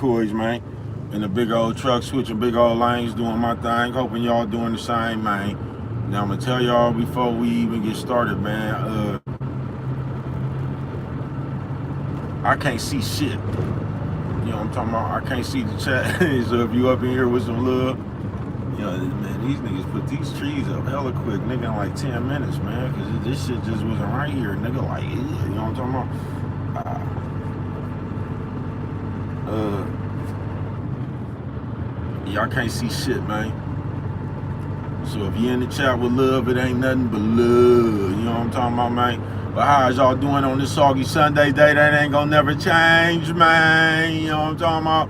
decoys, man. In a big old truck, switching big old lanes, doing my thing. Hoping y'all doing the same, man. Now I'm gonna tell y'all before we even get started, man. I can't see shit. You know what I'm talking about? I can't see the chat. So if you up in here with some love, you know, man, these niggas put these trees up hella quick, nigga, in like 10 minutes, man. Cause this shit just wasn't right here, nigga. Like, you know what I'm talking about? Y'all can't see shit, man. So if you in the chat with love, it ain't nothing but love. You know what I'm talking about, man? But how is y'all doing on this soggy Sunday day? That ain't gonna never change, man. You know what I'm talking about?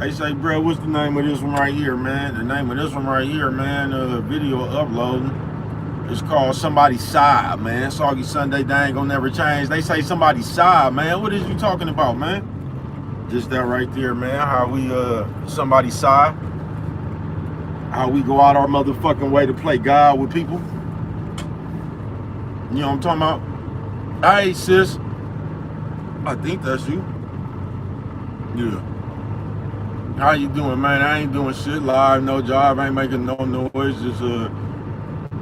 They say, bro, what's the name of this one right here, man? The name of this one right here, man, video uploading. It's called Somebody's Side, man. Soggy Sunday day ain't gonna never change. They say somebody's side, man. What is you talking about, man? Just that right there, man. How we, somebody's side. How we go out our motherfucking way to play God with people. You know what I'm talking about? Hey, sis. I think that's you. Yeah. How you doing, man? I ain't doing shit live, no job. I ain't making no noise. Just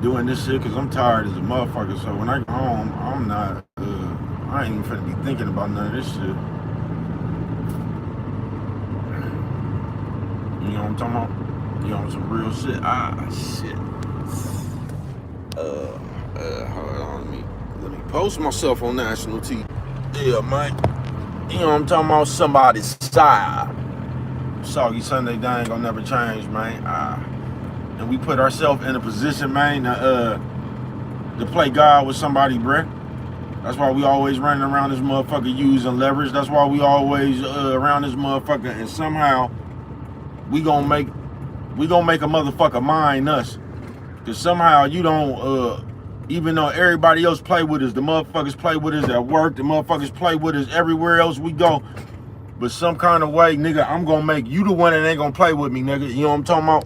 doing this shit because I'm tired as a motherfucker. So when I get home, I'm not, I ain't even finna be thinking about none of this shit. You know what I'm talking about? You on some real shit. Shit. Hold on, let me post myself on national TV. Yeah, man. You know what I'm talking about? Somebody's side. Soggy Sunday, they ain't gonna never change, man. And we put ourselves in a position, man, to play God with somebody, bruh. That's why we always running around this motherfucker using leverage. That's why we always around this motherfucker, and somehow we gonna make a motherfucker mind us. Cause somehow you don't, even though everybody else play with us, the motherfuckers play with us at work, the motherfuckers play with us everywhere else we go. But some kind of way, nigga, I'm gonna make you the one that ain't gonna play with me, nigga. You know what I'm talking about?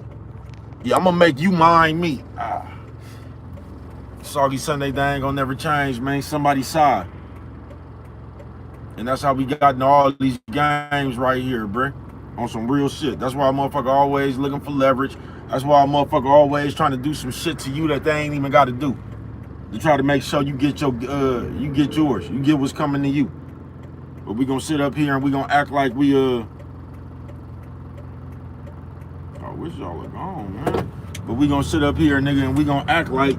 Yeah, I'm gonna make you mind me. Soggy Sunday, they ain't gonna never change, man. Somebody's side. And that's how we got into all these games right here, bruh. On some real shit. That's why a motherfucker always looking for leverage. That's why a motherfucker always trying to do some shit to you that they ain't even got to do. To try to make sure you get your, you get yours. You get what's coming to you. But we gonna sit up here and we gonna act like we, I wish y'all were gone, man. But we gonna sit up here, nigga, and we gonna act like,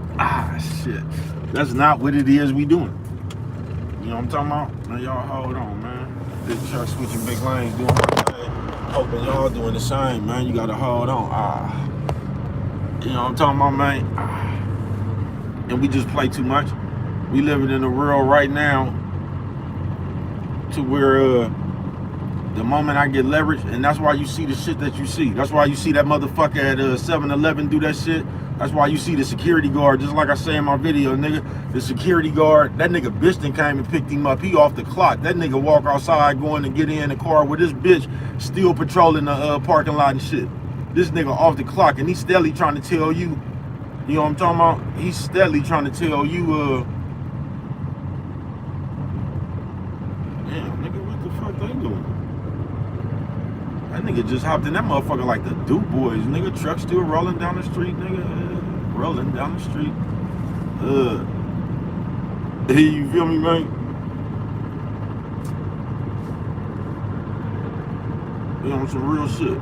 shit. That's not what it is we doing. You know what I'm talking about? Now y'all hold on, man. Big truck switching big lanes, doing my thing. Hoping y'all doing the same, man. You gotta hold on. You know what I'm talking about, man? And we just play too much. We living in a world right now to where the moment I get leverage, and that's why you see the shit that you see. That's why you see that motherfucker at 7-Eleven do that shit. That's why you see the security guard, just like I say in my video, nigga. The security guard, that nigga bitch done came and picked him up. He off the clock. That nigga walk outside going to get in the car with this bitch still patrolling the parking lot and shit. This nigga off the clock, and he's steadily trying to tell you, you know what I'm talking about? He's steadily trying to tell you, damn, nigga, what the fuck they doing? That nigga just hopped in that motherfucker like the Duke boys, nigga. Truck still rolling down the street, nigga. Rolling down the street. Hey, you feel me, man? You know, some real shit.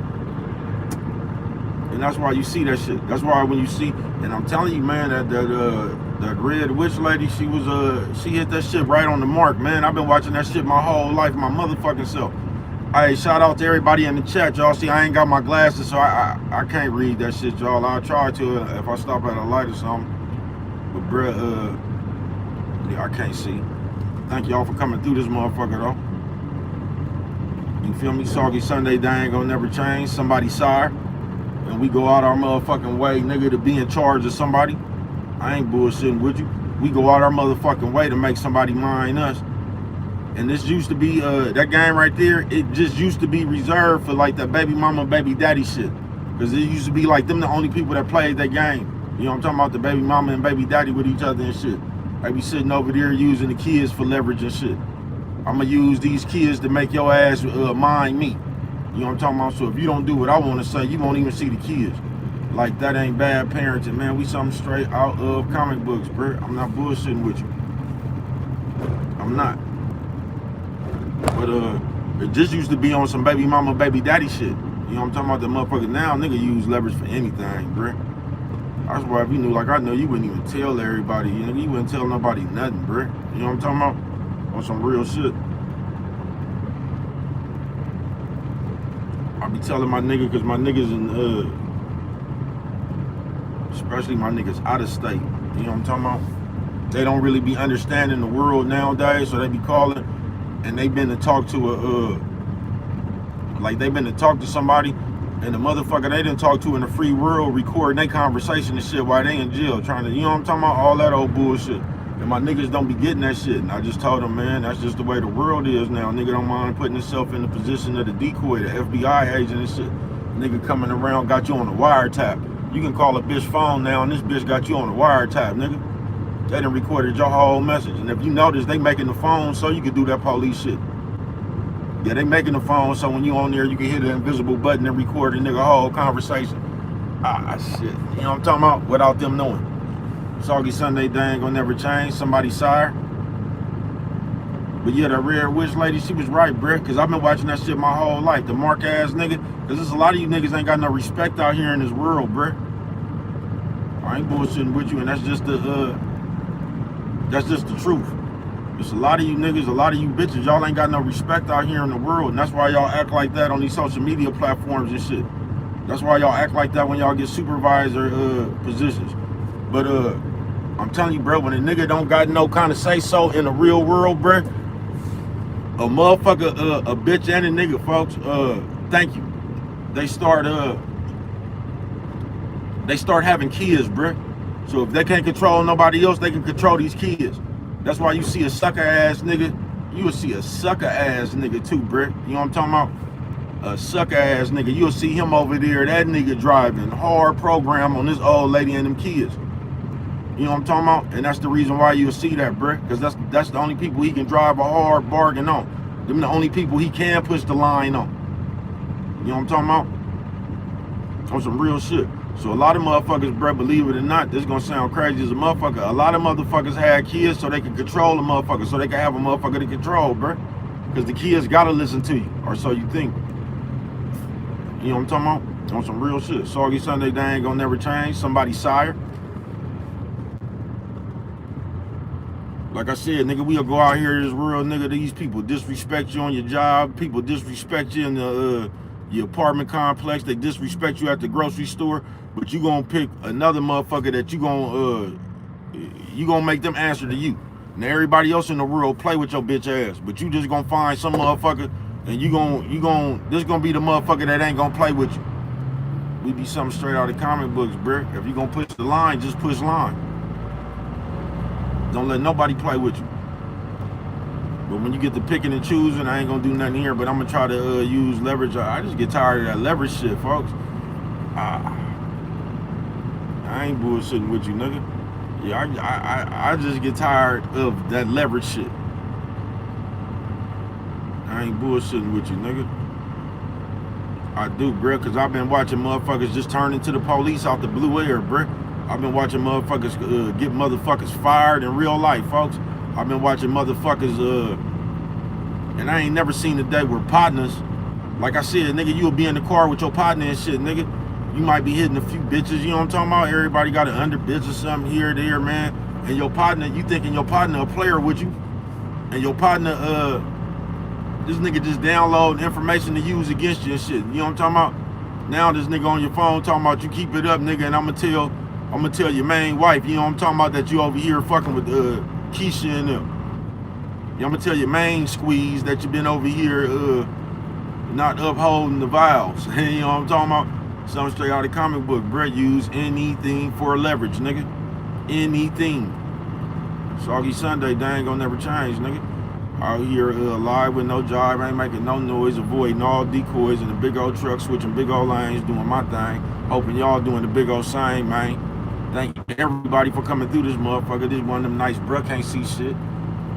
And that's why you see that shit. That's why when you see, and I'm telling you, man, that red witch lady, she hit that shit right on the mark, man. I've been watching that shit my whole life, my motherfucking self. Hey, shout out to everybody in the chat, y'all. See, I ain't got my glasses, so I can't read that shit, y'all. I'll try to if I stop at a light or something. But bruh, yeah, I can't see. Thank y'all for coming through this motherfucker, though. You feel me? Soggy Sunday, they ain't gonna never change. Somebody's sire. And we go out our motherfucking way, nigga, to be in charge of somebody. I ain't bullshitting with you. We go out our motherfucking way to make somebody mind us. And this used to be, that game right there, it just used to be reserved for like that baby mama, baby daddy shit. Because it used to be like them the only people that played that game. You know what I'm talking about? The baby mama and baby daddy with each other and shit. They be sitting over there using the kids for leverage and shit. I'm gonna use these kids to make your ass mind me. You know what I'm talking about? So if you don't do what I want to say, you won't even see the kids. Like, that ain't bad parenting, man. We something straight out of comic books, bro. I'm not bullshitting with you. I'm not. But it just used to be on some baby mama, baby daddy shit. You know what I'm talking about? The motherfucker now, nigga use leverage for anything, bro. That's why if you knew like I know, you wouldn't even tell everybody. You know, you wouldn't tell nobody nothing, bro. You know what I'm talking about? On some real shit. I be telling my nigga, cause my niggas in especially my niggas out of state. You know what I'm talking about? They don't really be understanding the world nowadays, so they be calling, and they been to talk to like they been to talk to somebody, and the motherfucker they didn't talk to in the free world recording their conversation and shit while they in jail trying to, you know what I'm talking about? All that old bullshit. And my niggas don't be getting that shit. And I just told them, man, that's just the way the world is now. Nigga don't mind putting himself in the position of the decoy, the FBI agent and shit. Nigga coming around got you on the wiretap. You can call a bitch phone now and this bitch got you on the wiretap, nigga. They done recorded your whole message. And if you notice, they making the phone so you can do that police shit. Yeah, they making the phone so when you on there, you can hit the invisible button and record a nigga whole conversation. Ah, shit. You know what I'm talking about? Without them knowing. Soggy Sunday, they ain't gonna never change. Somebody sire. But yeah, that Red Witch lady, she was right, bruh. Cause I've been watching that shit my whole life. The mark ass nigga. Cause there's a lot of you niggas ain't got no respect out here in this world, bruh. I ain't bullshitting with you, and that's just the truth. There's a lot of you niggas, a lot of you bitches, y'all ain't got no respect out here in the world, and that's why y'all act like that on these social media platforms and shit. That's why y'all act like that when y'all get supervisor positions. But I'm telling you, bro, when a nigga don't got no kind of say so in the real world, bro, a motherfucker, a bitch and a nigga, folks, thank you. They start having kids, bro. So if they can't control nobody else, they can control these kids. That's why you see a sucker ass nigga. You will see a sucker ass nigga too, bro. You know what I'm talking about? A sucker ass nigga. You'll see him over there, that nigga driving hard program on this old lady and them kids. You know what I'm talking about? And that's the reason why you'll see that, bro. Because that's the only people he can drive a hard bargain on. Them the only people he can push the line on. You know what I'm talking about? On some real shit. So a lot of motherfuckers, bro, believe it or not, this is gonna sound crazy as a motherfucker. A lot of motherfuckers had kids so they can control the motherfucker, so they can have a motherfucker to control, bro. Because the kids gotta listen to you, or so you think. You know what I'm talking about? On some real shit. Soggy Sunday, they ain't gonna never change. Somebody sire. Like I said, nigga, we'll go out here in this world, nigga, these people disrespect you on your job. People disrespect you in the your apartment complex. They disrespect you at the grocery store. But you gonna pick another motherfucker that you gonna make them answer to you. Now everybody else in the world play with your bitch ass. But you just gonna find some motherfucker and this gonna be the motherfucker that ain't gonna play with you. We be something straight out of comic books, bro. If you gonna push the line, just push line. Don't let nobody play with you. But when you get to picking and choosing, I ain't gonna do nothing here, but I'm gonna try to use leverage. I just get tired of that leverage shit, folks. I ain't bullshitting with you, nigga. Yeah, I just get tired of that leverage shit. I ain't bullshitting with you, nigga. I do, bruh, because I've been watching motherfuckers just turn into the police out the blue air, bruh. I've been watching motherfuckers get motherfuckers fired in real life, folks. I've been watching motherfuckers, and I ain't never seen a day where partners, like I said, nigga, you'll be in the car with your partner and shit, nigga. You might be hitting a few bitches, you know what I'm talking about? Everybody got an under bitch or something here or there, man. And your partner, you thinking your partner a player with you. And your partner, this nigga just download information to use against you and shit. You know what I'm talking about? Now this nigga on your phone talking about you keep it up, nigga, and I'm gonna tell your main wife, you know what I'm talking about, that you over here fucking with Keisha and them. I'm gonna tell your main squeeze that you been over here not upholding the vows. You know what I'm talking about? Something straight out of the comic book, bruh. Use anything for leverage, nigga. Anything. Soggy Sunday, they ain't gonna never change, nigga. Out here live with no job, ain't making no noise, avoiding all decoys in the big old truck, switching big old lanes, doing my thing. Hoping y'all doing the big old same, man. Thank everybody for coming through this motherfucker. This one of them nights, bruh, can't see shit.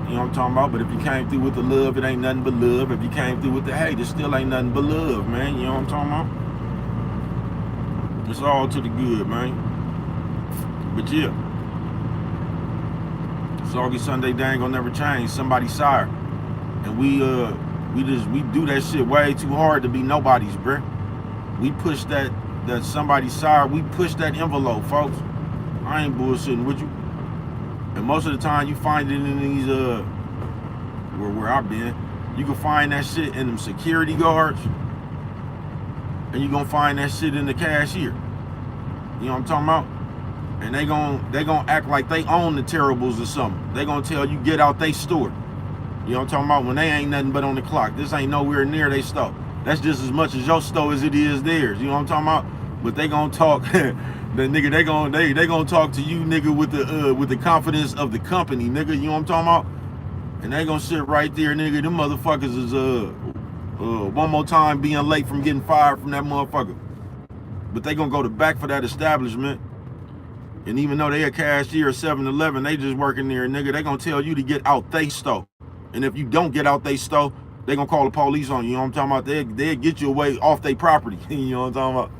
You You know what I'm talking about? But if you came through with the love, it ain't nothing but love. If you came through with the hate, it still ain't nothing but love, man. You know what I'm talking about? It's all to the good, man. But yeah, Soggy Sunday, they ain't gonna never change. Somebody's sire. And we do that shit way too hard to be nobody's, bruh. We push that somebody's sire, we push that envelope, folks. I ain't bullshitting with you. And most of the time you find it in these where I've been, you can find that shit in them security guards, and you gonna find that shit in the cashier. You know what I'm talking about? And they gonna act like they own the terribles or something. They gonna tell you get out they store. You know what I'm talking about? When they ain't nothing but on the clock. This ain't nowhere near they store. That's just as much as your store as it is theirs. You know what I'm talking about? But they gonna talk. The nigga, they gonna talk to you, nigga, with the confidence of the company, nigga. You know what I'm talking about? And they gonna sit right there, nigga. Them motherfuckers is one more time being late from getting fired from that motherfucker. But they gonna go to back for that establishment. And even though they a cashier at 7-Eleven, they just working there, nigga. They gonna tell you to get out they store. And if you don't get out they store, they gonna call the police on you. You know what I'm talking about? They'll get you away off their property. You know what I'm talking about?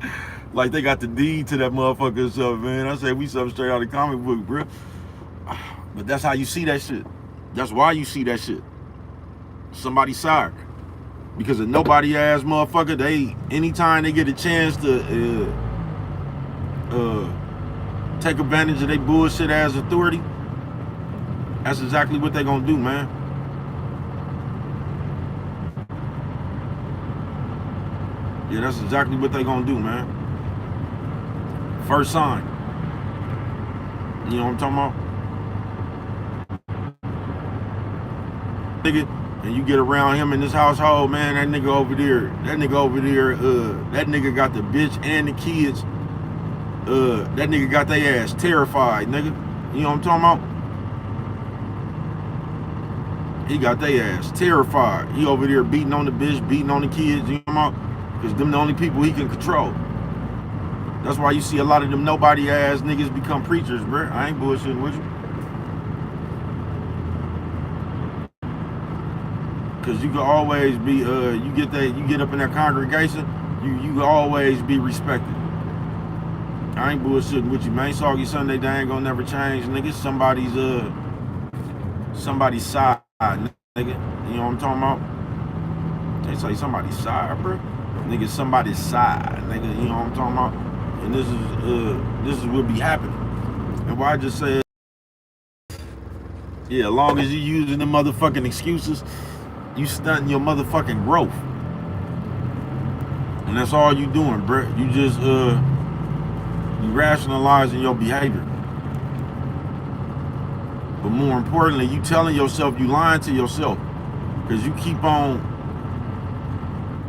Like they got the deed to that motherfucker and stuff, man. I said we something straight out of the comic book, bro. But that's how you see that shit. That's why you see that shit. Somebody sire. Because a nobody ass motherfucker, anytime they get a chance to take advantage of their bullshit ass authority, that's exactly what they gonna do, man. Yeah, that's exactly what they gonna do, man. First sign. You know what I'm talking about? Nigga, and you get around him in this household, man, that nigga over there, that nigga got the bitch and the kids. That nigga got their ass terrified, nigga. You know what I'm talking about? He got their ass terrified. He over there beating on the bitch, beating on the kids, you know what I'm talking about? Because them the only people he can control. That's why you see a lot of them nobody ass niggas become preachers, bro. I ain't bullshitting with you. Cause you can always be you get up in that congregation, you can always be respected. I ain't bullshitting with you, man. Soggy Sunday, they ain't gonna never change, nigga. Somebody's side, nigga. You know what I'm talking about? They say somebody's side, bro. Nigga, somebody's side, nigga. You know what I'm talking about? And this is what be happening. And why I just say, yeah, as long as you using the motherfucking excuses, you stunting your motherfucking growth. And that's all you doing, bro. You just you rationalizing your behavior. But more importantly, you telling yourself, you lying to yourself. Cause you keep on,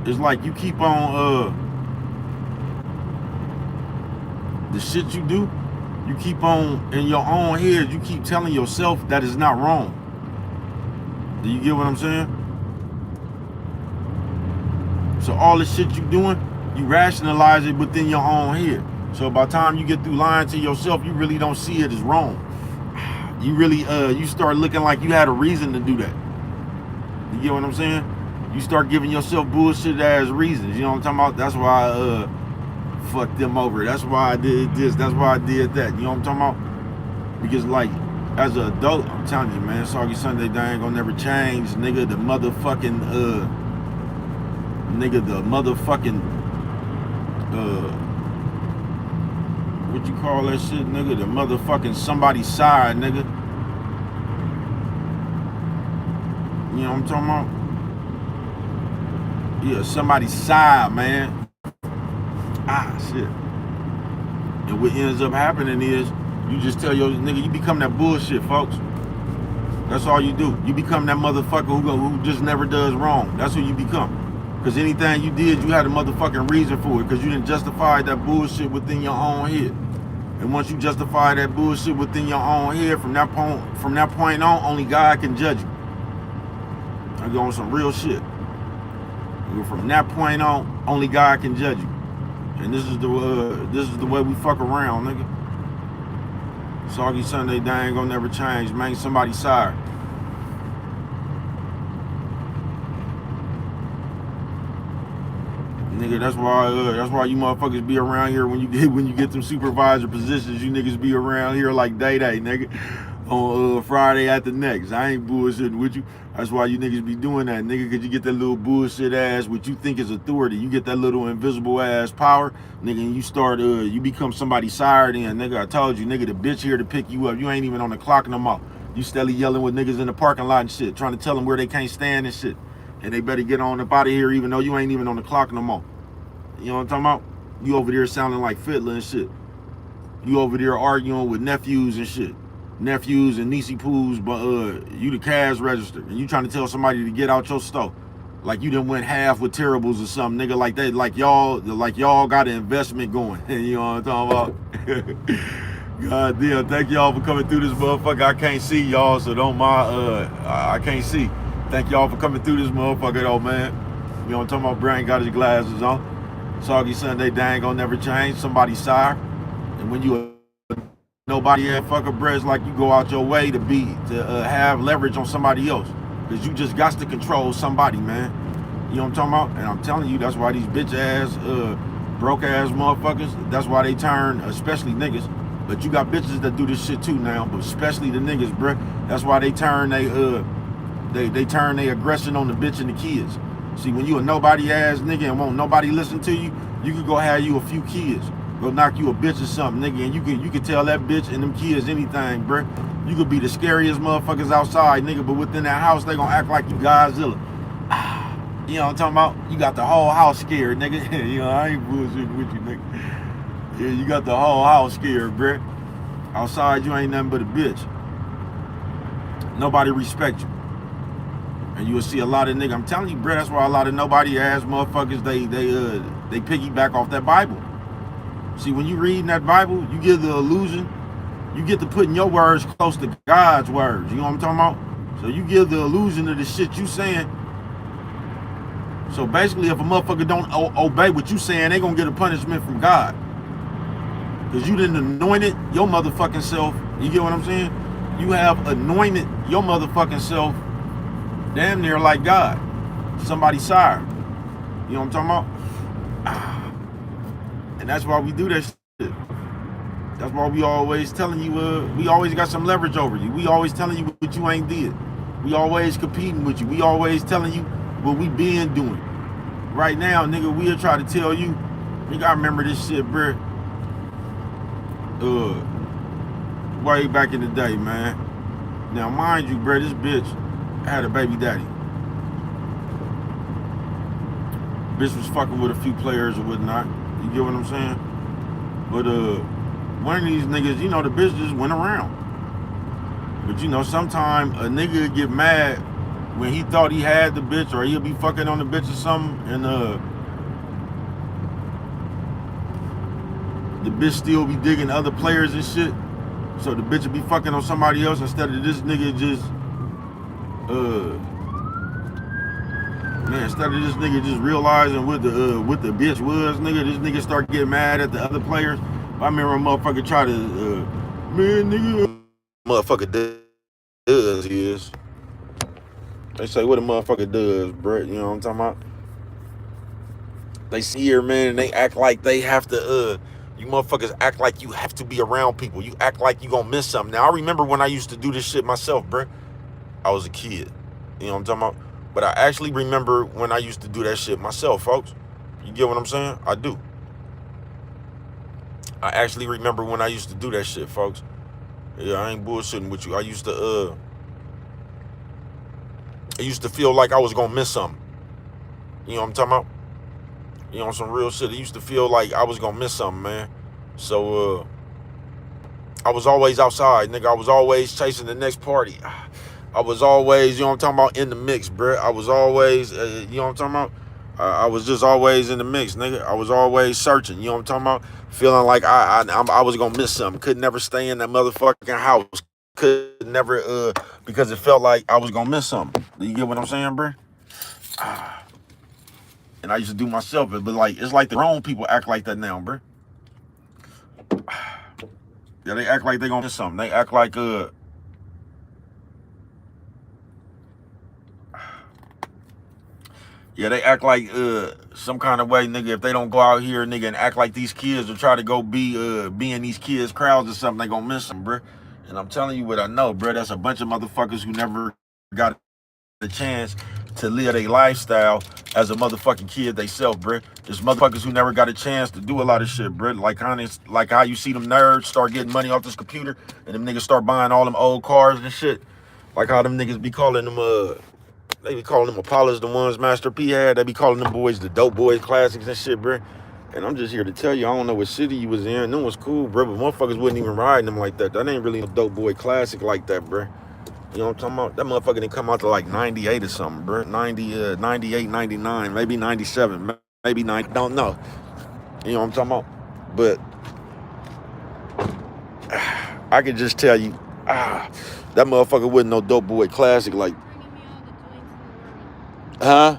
it's like you keep on the shit you do, you keep on in your own head, you keep telling yourself that it's not wrong. Do you get what I'm saying? So all the shit you doing, you rationalize it within your own head. So by the time you get through lying to yourself, you really don't see it as wrong. You really you start looking like you had a reason to do that. You get what I'm saying? You start giving yourself bullshit as reasons. You know what I'm talking about? That's why I fucked them over. That's why I did this. That's why I did that. You know what I'm talking about? Because like, as an adult, I'm telling you, man, Soggy Sunday, they ain't gonna never change. Nigga, the motherfucking what you call that shit, nigga? The motherfucking somebody's side, nigga. You know what I'm talking about? Yeah, somebody's side, man. Shit. And what ends up happening is you just tell your nigga, you become that bullshit, folks. That's all you do. You become that motherfucker who just never does wrong. That's who you become. Because anything you did, you had a motherfucking reason for it. Because you didn't justify that bullshit within your own head. And once you justify that bullshit within your own head, from that point on, only God can judge you. I go on some real shit. From that point on, only God can judge you. And this is the way we fuck around, nigga. Soggy Sunday, they ain't gonna never change, man. Somebody's side. Nigga, that's why you motherfuckers be around here when you get them supervisor positions. You niggas be around here like day, nigga, on Friday at the next. I ain't bullshitting with you. That's why you niggas be doing that, nigga, because you get that little bullshit ass, what you think is authority. You get that little invisible ass power, nigga, and you start, you become somebody's sire then, nigga. I told you, nigga, the bitch here to pick you up. You ain't even on the clock no more. You steadily yelling with niggas in the parking lot and shit, trying to tell them where they can't stand and shit. And they better get on up out of here even though you ain't even on the clock no more. You know what I'm talking about? You over there sounding like Fiddler and shit. You over there arguing with nephews and shit. Nephews and niecey poos, but you the cash register and you trying to tell somebody to get out your store. Like you done went half with terribles or something, nigga, like that, like y'all got an investment going. You know what I'm talking about? God damn, thank y'all for coming through this motherfucker. I can't see y'all, so don't mind, I can't see. Thank y'all for coming through this motherfucker though, man. You know what I'm talking about? Brian got his glasses on. Soggy Sunday, they ain't gonna never change. Somebody's sire. And when you nobody had fucker breads, like you go out your way to have leverage on somebody else. Cause you just got to control somebody, man. You know what I'm talking about? And I'm telling you, that's why these bitch ass, broke ass motherfuckers, that's why they turn, especially niggas. But you got bitches that do this shit too now, but especially the niggas, bruh. That's why they turn they turn their aggression on the bitch and the kids. See, when you a nobody ass nigga and won't nobody listen to you, you could go have you a few kids. Go knock you a bitch or something, nigga, and you could tell that bitch and them kids anything, bruh. You could be the scariest motherfuckers outside, nigga, but within that house, they gonna act like you Godzilla. You know what I'm talking about? You got the whole house scared, nigga. You know, I ain't bullshitting with you, nigga. Yeah, you got the whole house scared, bruh. Outside, you ain't nothing but a bitch. Nobody respect you. And you will see a lot of niggas. I'm telling you, bruh, that's why a lot of nobody ass motherfuckers, they piggyback off that Bible. See, when you reading that Bible, you get the illusion, you get to putting your words close to God's words. You know what I'm talking about? So you give the illusion of the shit you saying. So basically, if a motherfucker don't obey what you saying, they gonna get a punishment from God. Because you didn't anoint it your motherfucking self. You get what I'm saying? You have anointed your motherfucking self damn near like God. Somebody's sire. You know what I'm talking about? And that's why we do that shit. That's why we always telling you, we always got some leverage over you. We always telling you what you ain't did. We always competing with you. We always telling you what we been doing. Right now, nigga, we'll try to tell you, you gotta remember this shit, bruh. Way back in the day, man. Now, mind you, bruh, this bitch had a baby daddy. Bitch was fucking with a few players or whatnot. You get what I'm saying? But one of these niggas, you know, the bitch just went around. But you know, sometime a nigga get mad when he thought he had the bitch, or he'll be fucking on the bitch or something, and the bitch still be digging other players and shit. So the bitch will be fucking on somebody else instead of this nigga just instead of this nigga just realizing what the bitch was, nigga, this nigga start getting mad at the other players. I remember a motherfucker try to, man, nigga, motherfucker does is. They say what a motherfucker does, Brett. You know what I'm talking about? They see her, man, and they act like they have to, you motherfuckers act like you have to be around people. You act like you gonna miss something. Now, I remember when I used to do this shit myself, Brett. I was a kid. You know what I'm talking about? But I actually remember when I used to do that shit myself, folks. You get what I'm saying? I do. I actually remember when I used to do that shit, folks. Yeah, I ain't bullshitting with you. I used to feel like I was gonna miss something. You know what I'm talking about? You know, some real shit. I used to feel like I was gonna miss something, man. So, I was always outside, nigga. I was always chasing the next party. I was always, you know what I'm talking about, in the mix, bruh. I was always, you know what I'm talking about? I was just always in the mix, nigga. I was always searching, you know what I'm talking about? Feeling like I was gonna miss something. Could never stay in that motherfucking house. Could never, because it felt like I was gonna miss something. Do you get what I'm saying, bruh? And I used to do myself, but like, it's like the grown people act like that now, bruh. Yeah, they act like they gonna miss something. They act like, Yeah, they act like some kind of way, nigga. If they don't go out here, nigga, and act like these kids or try to go be in these kids' crowds or something, they gonna miss them, bruh. And I'm telling you what I know, bruh. That's a bunch of motherfuckers who never got a chance to live a lifestyle as a motherfucking kid they self, bruh. There's motherfuckers who never got a chance to do a lot of shit, bruh. Like how you see them nerds start getting money off this computer, and them niggas start buying all them old cars and shit. Like how them niggas be calling them they be calling them Apollos, the ones Master P had. They be calling them boys the Dope Boys Classics and shit, bro. And I'm just here to tell you, I don't know what city you was in. Them was cool, bro, but motherfuckers wasn't even riding them like that. That ain't really a Dope Boy Classic like that, bro. You know what I'm talking about? That motherfucker didn't come out to like 98 or something, bro. 98, 99, maybe 97, maybe 90, don't know. You know what I'm talking about? But I could just tell you, that motherfucker wasn't no Dope Boy Classic like, huh?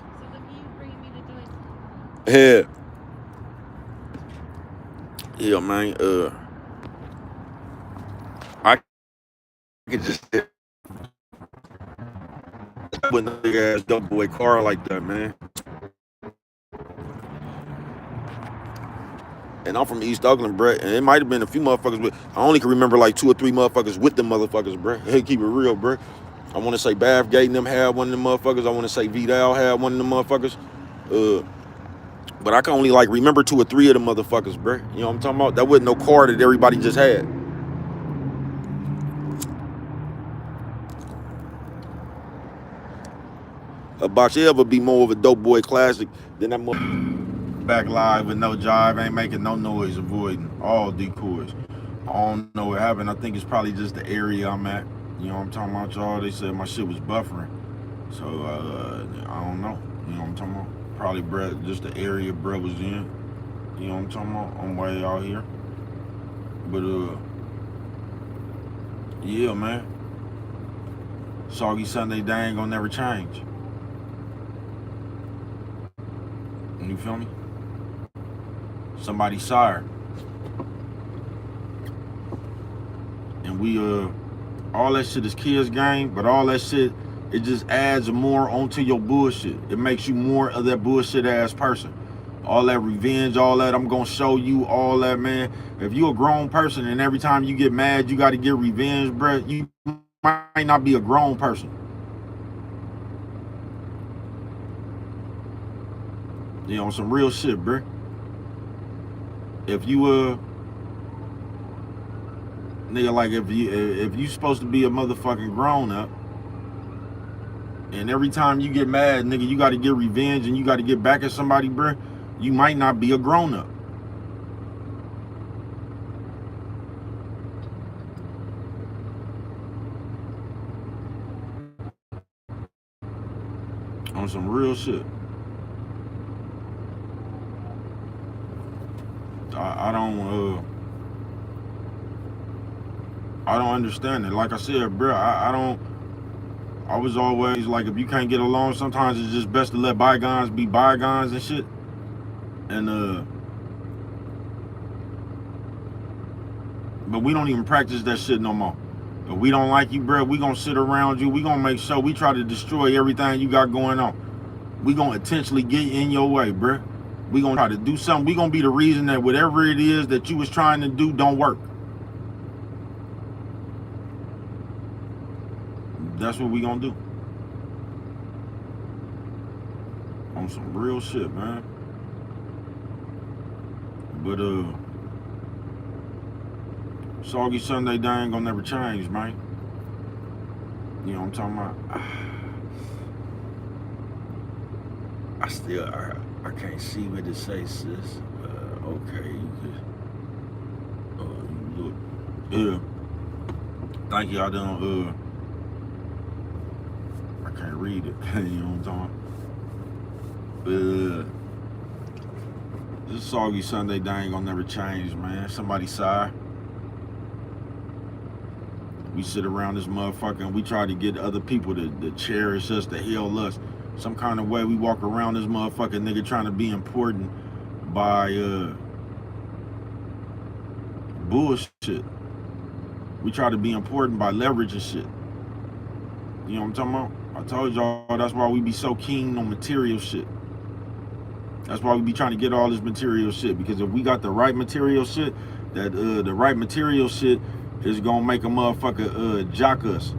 Yeah. Yeah, man. I could just with no big ass Dope Boy car like that, man. And I'm from East Oakland, bruh. And it might have been a few motherfuckers with. I only can remember like 2 or 3 motherfuckers with them motherfuckers, bruh. Hey, keep it real, bruh. I want to say Bathgate and them had one of them motherfuckers. I want to say Vidal had one of them motherfuckers. But I can only like remember 2 or 3 of them motherfuckers, bruh. You know what I'm talking about? That wasn't no car that everybody just had. A box ever be more of a Dope Boy Classic than that motherfucker. Back live with no jive, ain't making no noise, avoiding all decoys. I don't know what happened. I think it's probably just the area I'm at. You know what I'm talking about, y'all? They said my shit was buffering. So, I don't know. You know what I'm talking about? Probably bruh, just the area bruh was in. You know what I'm talking about? On way out here. But, yeah, man. Soggy Sunday, they ain't gonna never change. You feel me? Somebody sire. And we all that shit is kids game, but all that shit, it just adds more onto your bullshit. It makes you more of that bullshit ass person. All that revenge, all that, I'm gonna show you all that, man. If you a grown person and every time you get mad, you gotta get revenge, bruh, you might not be a grown person. You know, some real shit, bruh. If you nigga, like if you supposed to be a motherfucking grown up, and every time you get mad, nigga, you gotta get revenge and you gotta get back at somebody, bruh, you might not be a grown up. On some real shit. I don't understand it. Like I said, bro, I was always like, if you can't get along, sometimes it's just best to let bygones be bygones and shit. And but we don't even practice that shit no more. If we don't like you, bro, we gonna sit around you. We gonna make sure we try to destroy everything you got going on. We gonna intentionally get in your way, bro. We gonna try to do something. We gonna be the reason that whatever it is that you was trying to do don't work. That's what we gonna do. On some real shit, man. But Soggy Sunday, they ain't gonna never change, man. You know what I'm talking about? I can't see what it say, sis. Okay, you look. Yeah. Thank you. I don't. I can't read it. You know what I'm talking about? This Soggy Sunday, they ain't gonna never change, man. Somebody sigh. We sit around this motherfucker and we try to get other people to cherish us, to hail us. Some kind of way we walk around this motherfucker nigga trying to be important by bullshit. We try to be important by leveraging shit. You know what I'm talking about? I told y'all that's why we be so keen on material shit. That's why we be trying to get all this material shit. Because if we got the right material shit, that the right material shit is gonna make a motherfucker jock us.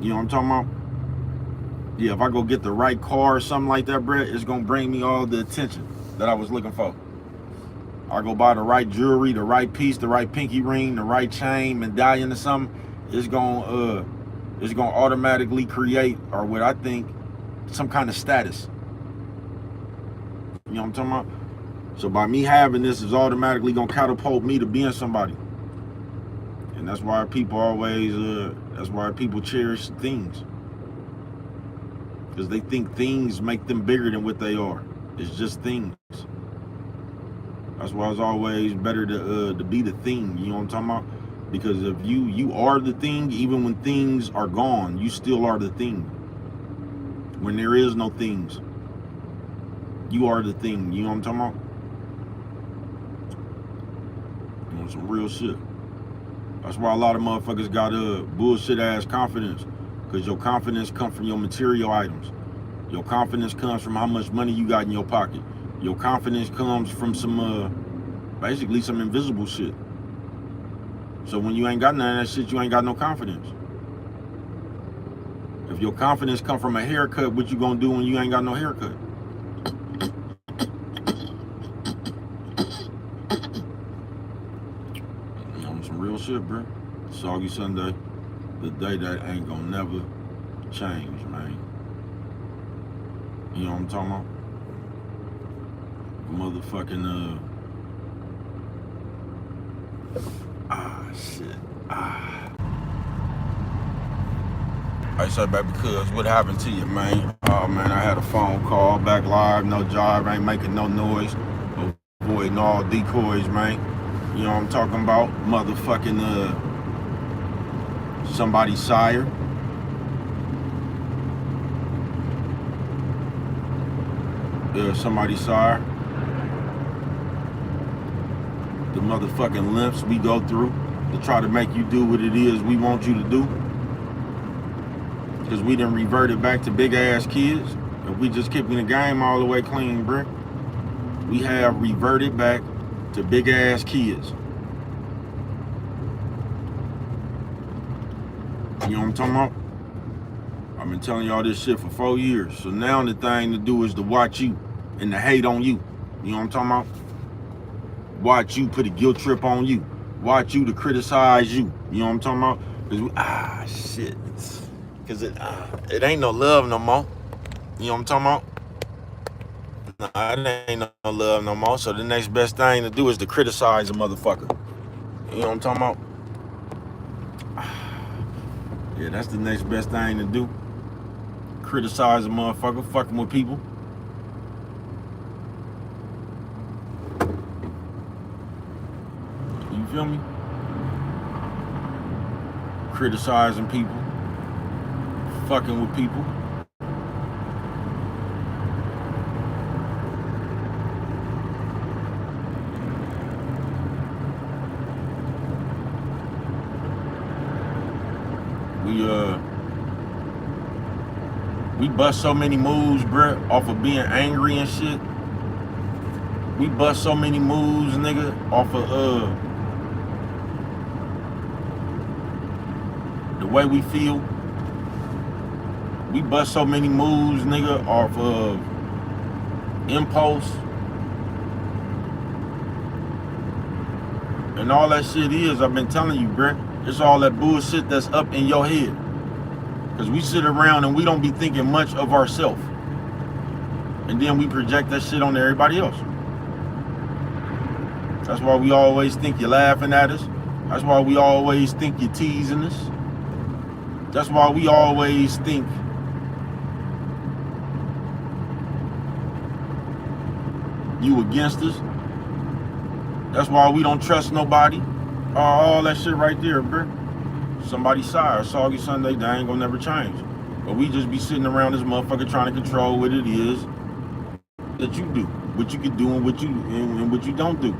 You know what I'm talking about? Yeah, if I go get the right car or something like that, bruh, it's gonna bring me all the attention that I was looking for. I go buy the right jewelry, the right piece, the right pinky ring, the right chain, medallion or something. It's gonna automatically create, or what I think, some kind of status. You know what I'm talking about? So by me having this is automatically gonna catapult me to being somebody. And that's why people always, that's why people cherish things. Because they think things make them bigger than what they are. It's just things. That's why it's always better to be the thing. You know what I'm talking about? Because if you are the thing, even when things are gone, you still are the thing. When there is no things, you are the thing. You know what I'm talking about? You know, some real shit. That's why a lot of motherfuckers got bullshit ass confidence. Because your confidence comes from your material items. Your confidence comes from how much money you got in your pocket. Your confidence comes from some, basically some invisible shit. So when you ain't got none of that shit, you ain't got no confidence. If your confidence come from a haircut, what you gonna do when you ain't got no haircut? You know, some real shit, bro. Soggy Sunday, the day that ain't gonna never change, man. You know what I'm talking about? Motherfucking, shit. I said, baby, cuz, what happened to you, man? Oh, man, I had a phone call, back live, no job, ain't making no noise, avoiding all decoys, man. You know what I'm talking about? Motherfucking, somebody's sire. Somebody's sire. The motherfucking lengths we go through to try to make you do what it is we want you to do. Because we done reverted back to big ass kids. If we just keeping the game all the way clean, bro, we have reverted back to big ass kids. You know what I'm talking about? I've been telling y'all this shit for 4 years. So now the thing to do is to watch you and to hate on you. You know what I'm talking about? Watch you put a guilt trip on you. Watch you to criticize you. You know what I'm talking about? Because shit. Because it ain't no love no more. You know what I'm talking about? Nah, it ain't no love no more. So the next best thing to do is to criticize a motherfucker. You know what I'm talking about? Yeah, that's the next best thing to do. Criticize a motherfucker, fucking with people. You feel me? Criticizing people. Fucking with people. We bust so many moves, bruh, off of being angry and shit. We bust so many moves, nigga, off of the way we feel. We bust so many moves, nigga, off of impulse. And all that shit is, I've been telling you, bruh, it's all that bullshit that's up in your head. Because we sit around and we don't be thinking much of ourselves. And then we project that shit on everybody else. That's why we always think you're laughing at us. That's why we always think you're teasing us. That's why we always think you against us. That's why we don't trust nobody. All that shit right there, bruh. Somebody's sire, Soggy Sunday, that ain't gonna never change. But we just be sitting around this motherfucker trying to control what it is that you do, what you can do and what you don't do. You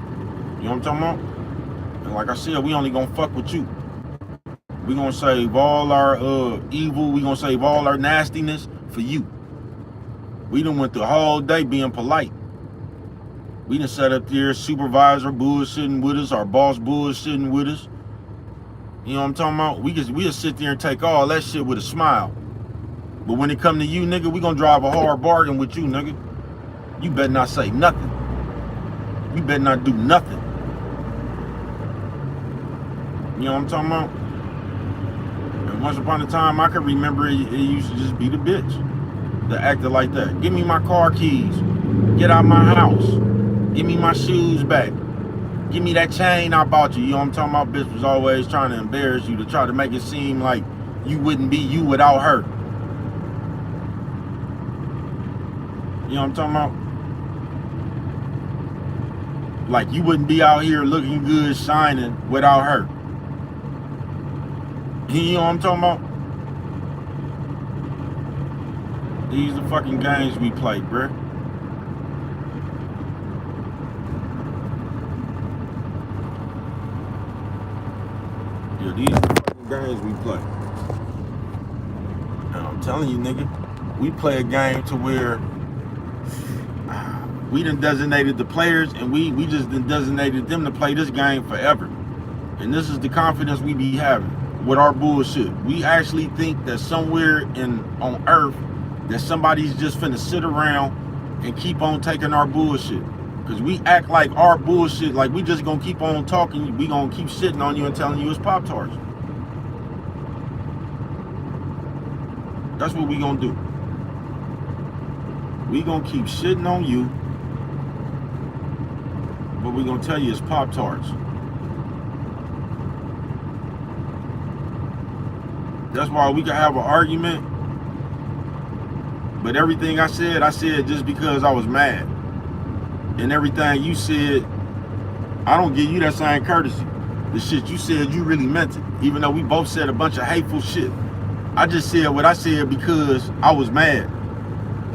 know what I'm talking about? And like I said, we only gonna fuck with you. We gonna save all our evil, we gonna save all our nastiness for you. We done went the whole day being polite. We done sat up there, supervisor bullshitting with us, our boss bullshitting with us. You know what I'm talking about? We'll sit there and take all that shit with a smile. But when it come to you, nigga, we gonna drive a hard bargain with you, nigga. You better not say nothing. You better not do nothing. You know what I'm talking about? And once upon a time, I could remember it used to just be the bitch that acted like that. Give me my car keys. Get out my house. Give me my shoes back. Give me that chain I bought you. You know what I'm talking about? Bitch was always trying to embarrass you, to try to make it seem like you wouldn't be you without her. You know what I'm talking about? Like you wouldn't be out here looking good, shining without her. You know what I'm talking about? These are the fucking games we play, bruh. Yeah, these are the fucking games we play. And I'm telling you, nigga, we play a game to where we done designated the players, and we just done designated them to play this game forever. And this is the confidence we be having with our bullshit. We actually think that somewhere on earth that somebody's just finna sit around and keep on taking our bullshit. Because we act like our bullshit, like we just gonna keep on talking, we gonna keep shitting on you and telling you it's Pop-Tarts. That's what we gonna do. We gonna keep shitting on you, but we gonna tell you it's Pop-Tarts. That's why we can have an argument, but everything I said just because I was mad. And everything you said, I don't give you that same courtesy. The shit you said, you really meant it. Even though we both said a bunch of hateful shit. I just said what I said because I was mad.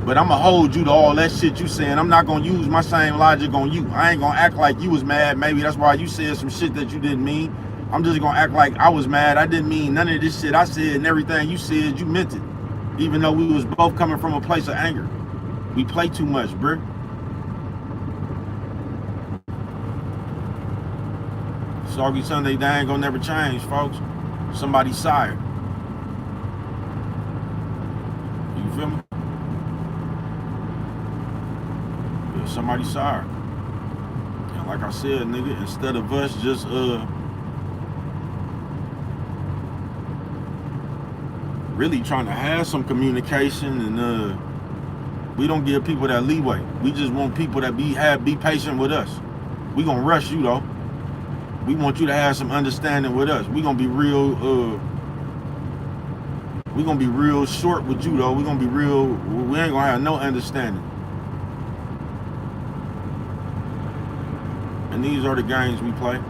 But I'm going to hold you to all that shit you saying. I'm not going to use my same logic on you. I ain't going to act like you was mad. Maybe that's why you said some shit that you didn't mean. I'm just going to act like I was mad. I didn't mean none of this shit I said, and everything you said, you meant it. Even though we was both coming from a place of anger. We play too much, bruh. Soggy Sunday, they ain't gonna never change, folks. Somebody's sired. You feel me? Yeah, somebody's sired. And like I said, nigga, instead of us just really trying to have some communication, and we don't give people that leeway. We just want people that be patient with us. We gonna rush you though. We want you to have some understanding with us. We gonna be real short with you though. We ain't gonna have no understanding. And these are the games we play.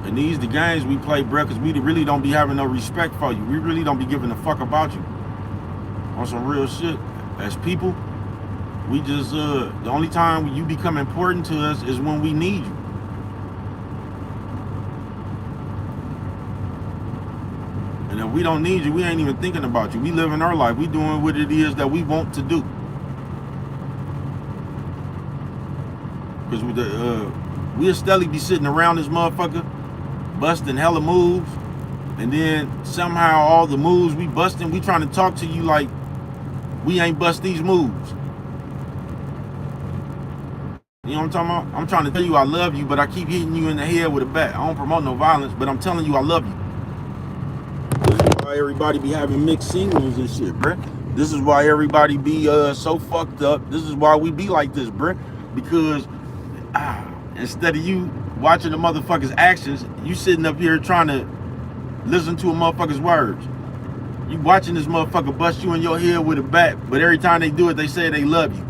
And these the games we play, bruh, because we really don't be having no respect for you. We really don't be giving a fuck about you. On some real shit. As people, we just, the only time you become important to us is when we need you. And if we don't need you, we ain't even thinking about you. We living our life. We doing what it is that we want to do. Because we'll steadily be sitting around this motherfucker, busting hella moves. And then somehow all the moves we busting, we trying to talk to you like we ain't bust these moves. You know what I'm talking about? I'm trying to tell you I love you, but I keep hitting you in the head with a bat. I don't promote no violence, but I'm telling you I love you. This is why everybody be having mixed signals and shit, bruh. This is why everybody be so fucked up. This is why we be like this, bruh. Because instead of you watching the motherfucker's actions, you sitting up here trying to listen to a motherfucker's words. You watching this motherfucker bust you in your head with a bat, but every time they do it, they say they love you.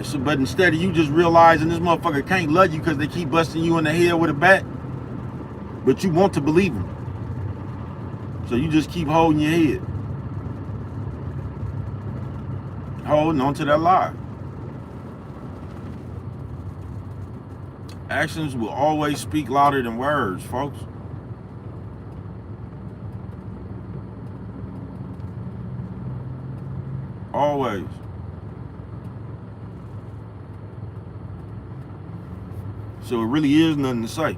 So, but instead of you just realizing this motherfucker can't love you because they keep busting you in the head with a bat, but you want to believe them. So you just keep holding your head. Holding on to that lie. Actions will always speak louder than words, folks. Always. So it really is nothing to say.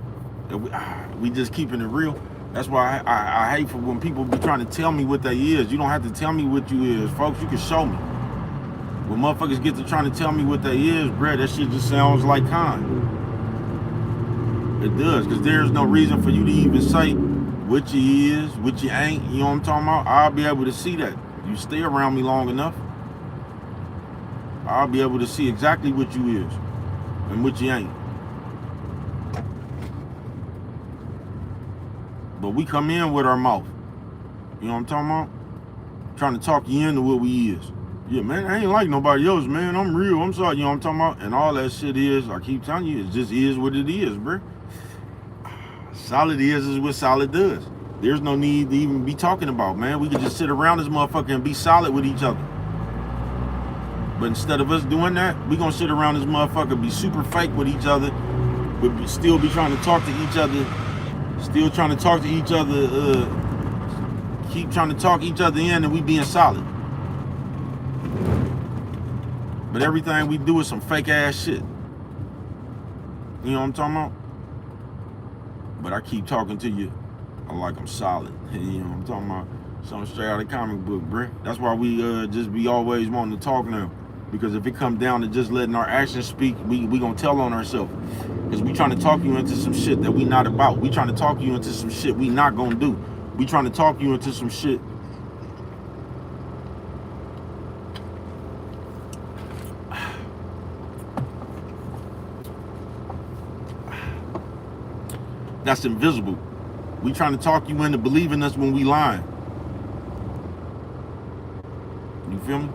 We just keeping it real. That's why I hate for when people be trying to tell me what they is. You don't have to tell me what you is, folks. You can show me. When motherfuckers get to trying to tell me what they is, bruh, that shit just sounds like con. It does, because there's no reason for you to even say what you is, what you ain't. You know what I'm talking about? I'll be able to see that. You stay around me long enough, I'll be able to see exactly what you is and what you ain't. But we come in with our mouth. You know what I'm talking about? Trying to talk you into what we is. Yeah, man, I ain't like nobody else, man. I'm real. I'm sorry. You know what I'm talking about? And all that shit is, I keep telling you, it just is what it is, bro. Solid is what solid does. There's no need to even be talking about, man. We could just sit around this motherfucker and be solid with each other. But instead of us doing that, we gonna sit around this motherfucker, be super fake with each other, but still be trying to talk to each other, still trying to talk to each other, keep trying to talk each other in, and we being solid. But everything we do is some fake ass shit. You know what I'm talking about? But I keep talking to you like I'm solid. You know what I'm talking about? Something straight out of the comic book, bruh. That's why we just be always wanting to talk now. Because if it comes down to just letting our actions speak, we gonna tell on ourselves. Because we trying to talk you into some shit that we not about. We trying to talk you into some shit we not gonna do. We trying to talk you into some shit that's invisible. We trying to talk you into believing us when we lying. You feel me?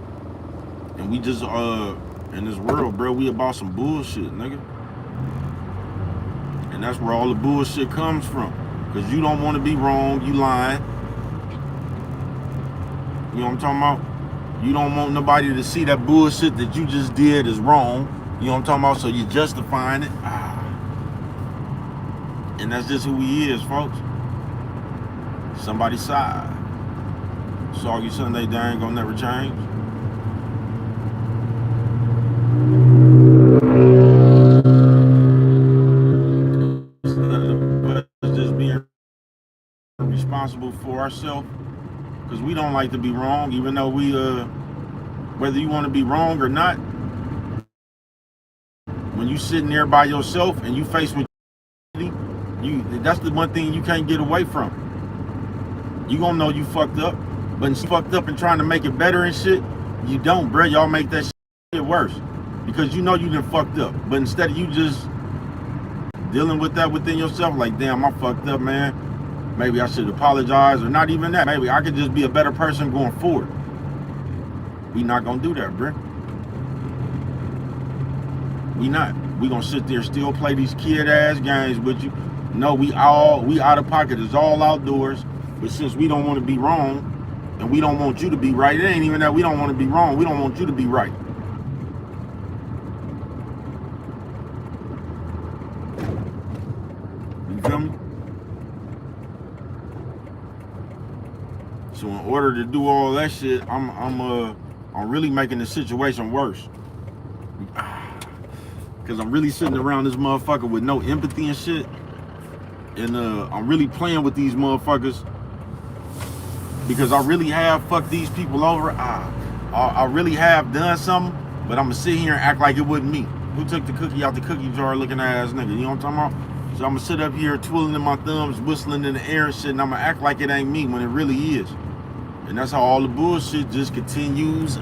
And we just in this world, bro, we about some bullshit, nigga. And that's where all the bullshit comes from. Cause you don't want to be wrong, you lying. You know what I'm talking about? You don't want nobody to see that bullshit that you just did is wrong. You know what I'm talking about? So you're justifying it. And that's just who he is, folks. Somebody's side. Soggy Sunday, they ain't gonna never change. Instead of just being responsible for ourselves, because we don't like to be wrong, even though we, whether you want to be wrong or not, when you sitting there by yourself and you face with that's the one thing you can't get away from. You gonna know you fucked up, but you fucked up and trying to make it better and shit, you don't, bro. Y'all make that shit worse because you know you done fucked up. But instead of you just dealing with that within yourself, like, damn, I fucked up, man. Maybe I should apologize, or not even that. Maybe I could just be a better person going forward. We not gonna do that, bro. We not. We gonna sit there still play these kid ass games with you. No, we out of pocket. It's all outdoors. But since we don't want to be wrong, and we don't want you to be right, it ain't even that we don't want to be wrong. We don't want you to be right. You feel me? So in order to do all that shit, I'm really making the situation worse. Cause I'm really sitting around this motherfucker with no empathy and shit. And I'm really playing with these motherfuckers because I really have fucked these people over. I really have done something, but I'm gonna sit here and act like it wasn't me. Who took the cookie out the cookie jar looking ass nigga? You know what I'm talking about? So I'm gonna sit up here twiddling my thumbs, whistling in the air and shit, and I'm gonna act like it ain't me when it really is. And that's how all the bullshit just continues.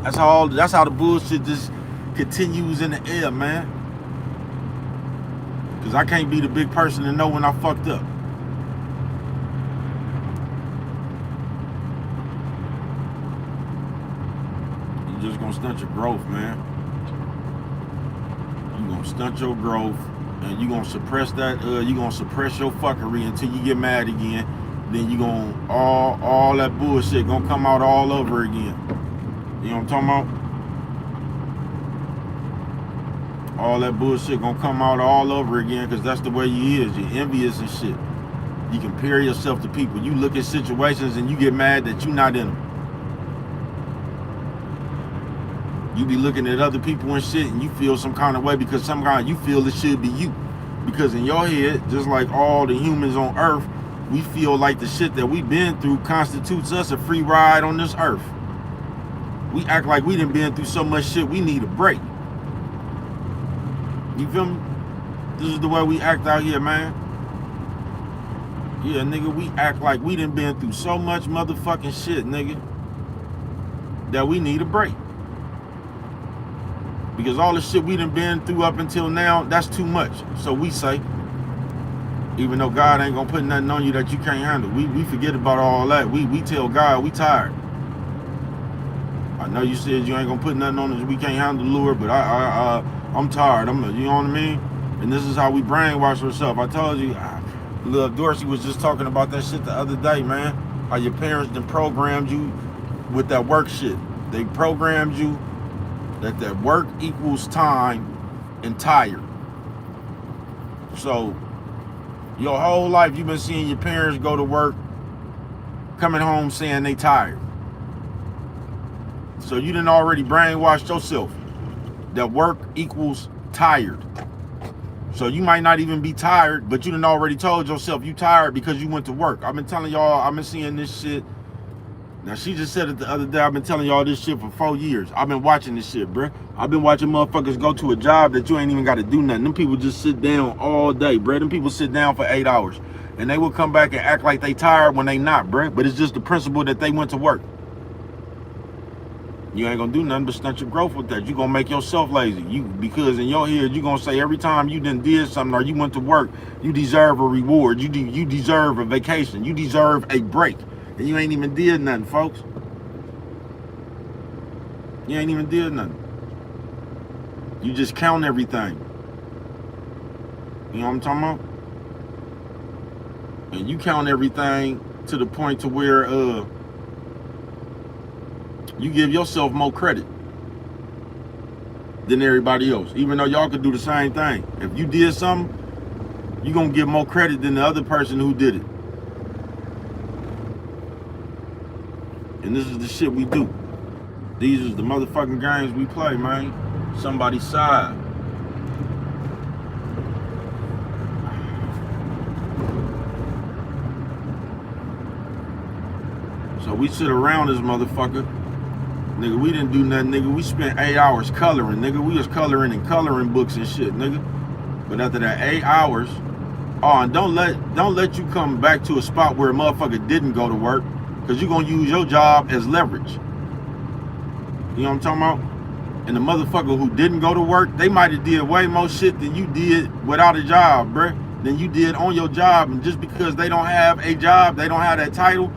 That's how the bullshit just continues in the air, man. Cause I can't be the big person to know when I fucked up. You just gonna stunt your growth, man. You gonna stunt your growth, and you gonna suppress that. You gonna suppress your fuckery until you get mad again. Then you gonna all that bullshit gonna come out all over again. You know what I'm talking about? All that bullshit gonna come out all over again because that's the way you is. You're envious and shit. You compare yourself to people. You look at situations and you get mad that you're not in them. You be looking at other people and shit, and you feel some kind of way because somehow you feel it should be you. Because in your head, just like all the humans on Earth, we feel like the shit that we've been through constitutes us a free ride on this earth. We act like we done been through so much shit, we need a break. You feel me? This is the way we act out here, man. Yeah, nigga, we act like we done been through so much motherfucking shit, nigga, that we need a break. Because all the shit we done been through up until now, that's too much. So we say, even though God ain't gonna put nothing on you that you can't handle, we forget about all that. We tell God we tired. I know you said you ain't gonna put nothing on us we can't handle, Lord, but I'm tired. You know what I mean? And this is how we brainwash ourselves. I told you, Lil Dorsey was just talking about that shit the other day, man. How your parents done programmed you with that work shit. They programmed you that work equals time and tired. So your whole life you've been seeing your parents go to work, coming home saying they tired. So you done already brainwashed yourself that work equals tired. So you might not even be tired, but you done already told yourself you tired because you went to work. I've been telling y'all, I've been seeing this shit. Now, she just said it the other day. I've been telling y'all this shit for 4 years. I've been watching this shit, bruh. I've been watching motherfuckers go to a job that you ain't even got to do nothing. Them people just sit down all day, bruh. Them people sit down for 8 hours. And they will come back and act like they tired when they not, bruh. But it's just the principle that they went to work. You ain't gonna do nothing but stunt your growth with that. You gonna make yourself lazy. Because in your head, you gonna say every time you done did something or you went to work, you deserve a reward. You deserve a vacation. You deserve a break. And you ain't even did nothing, folks. You ain't even did nothing. You just count everything. You know what I'm talking about? And you count everything to the point to where you give yourself more credit than everybody else. Even though y'all could do the same thing. If you did something, you're gonna give more credit than the other person who did it. And this is the shit we do. These is the motherfucking games we play, man. Somebody's side. So we sit around this motherfucker. Nigga, we didn't do nothing, nigga. We spent 8 hours coloring, nigga. We was coloring in coloring books and shit, nigga. But after that 8 hours, and don't let you come back to a spot where a motherfucker didn't go to work. Because you're going to use your job as leverage. You know what I'm talking about? And the motherfucker who didn't go to work, they might have did way more shit than you did without a job, bruh. Than you did on your job. And just because they don't have a job, they don't have that title,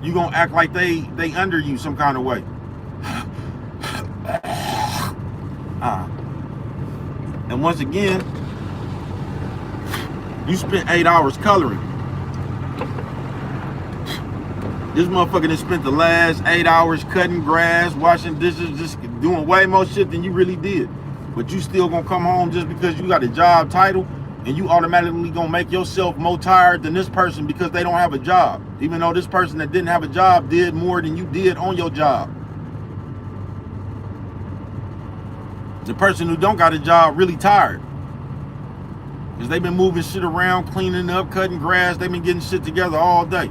you going to act like they under you some kind of way. And once again, you spent 8 hours coloring. This motherfucker done spent the last 8 hours cutting grass, washing dishes, just doing way more shit than you really did. But you still gonna come home just because you got a job title and you automatically gonna make yourself more tired than this person because they don't have a job. Even though this person that didn't have a job did more than you did on your job. The person who don't got a job really tired. Because they've been moving shit around, cleaning up, cutting grass. They've been getting shit together all day.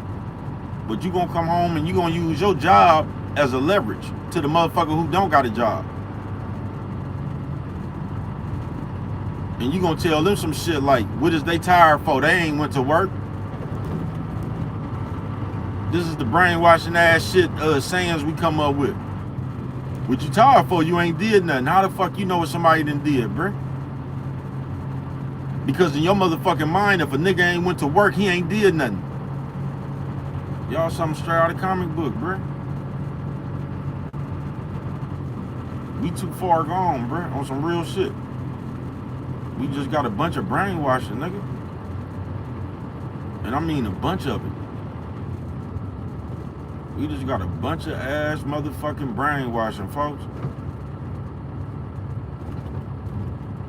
But you gonna come home and you gonna use your job as a leverage to the motherfucker who don't got a job. And you gonna tell them some shit like, what is they tired for? They ain't went to work. This is the brainwashing ass shit sayings we come up with. What you tired for? You ain't did nothing. How the fuck you know what somebody done did, bruh? Because in your motherfucking mind, if a nigga ain't went to work, he ain't did nothing. Y'all something straight out of comic book, bruh. We too far gone, bruh, on some real shit. We just got a bunch of brainwashing, nigga. And I mean a bunch of it. We just got a bunch of ass motherfucking brainwashing, folks.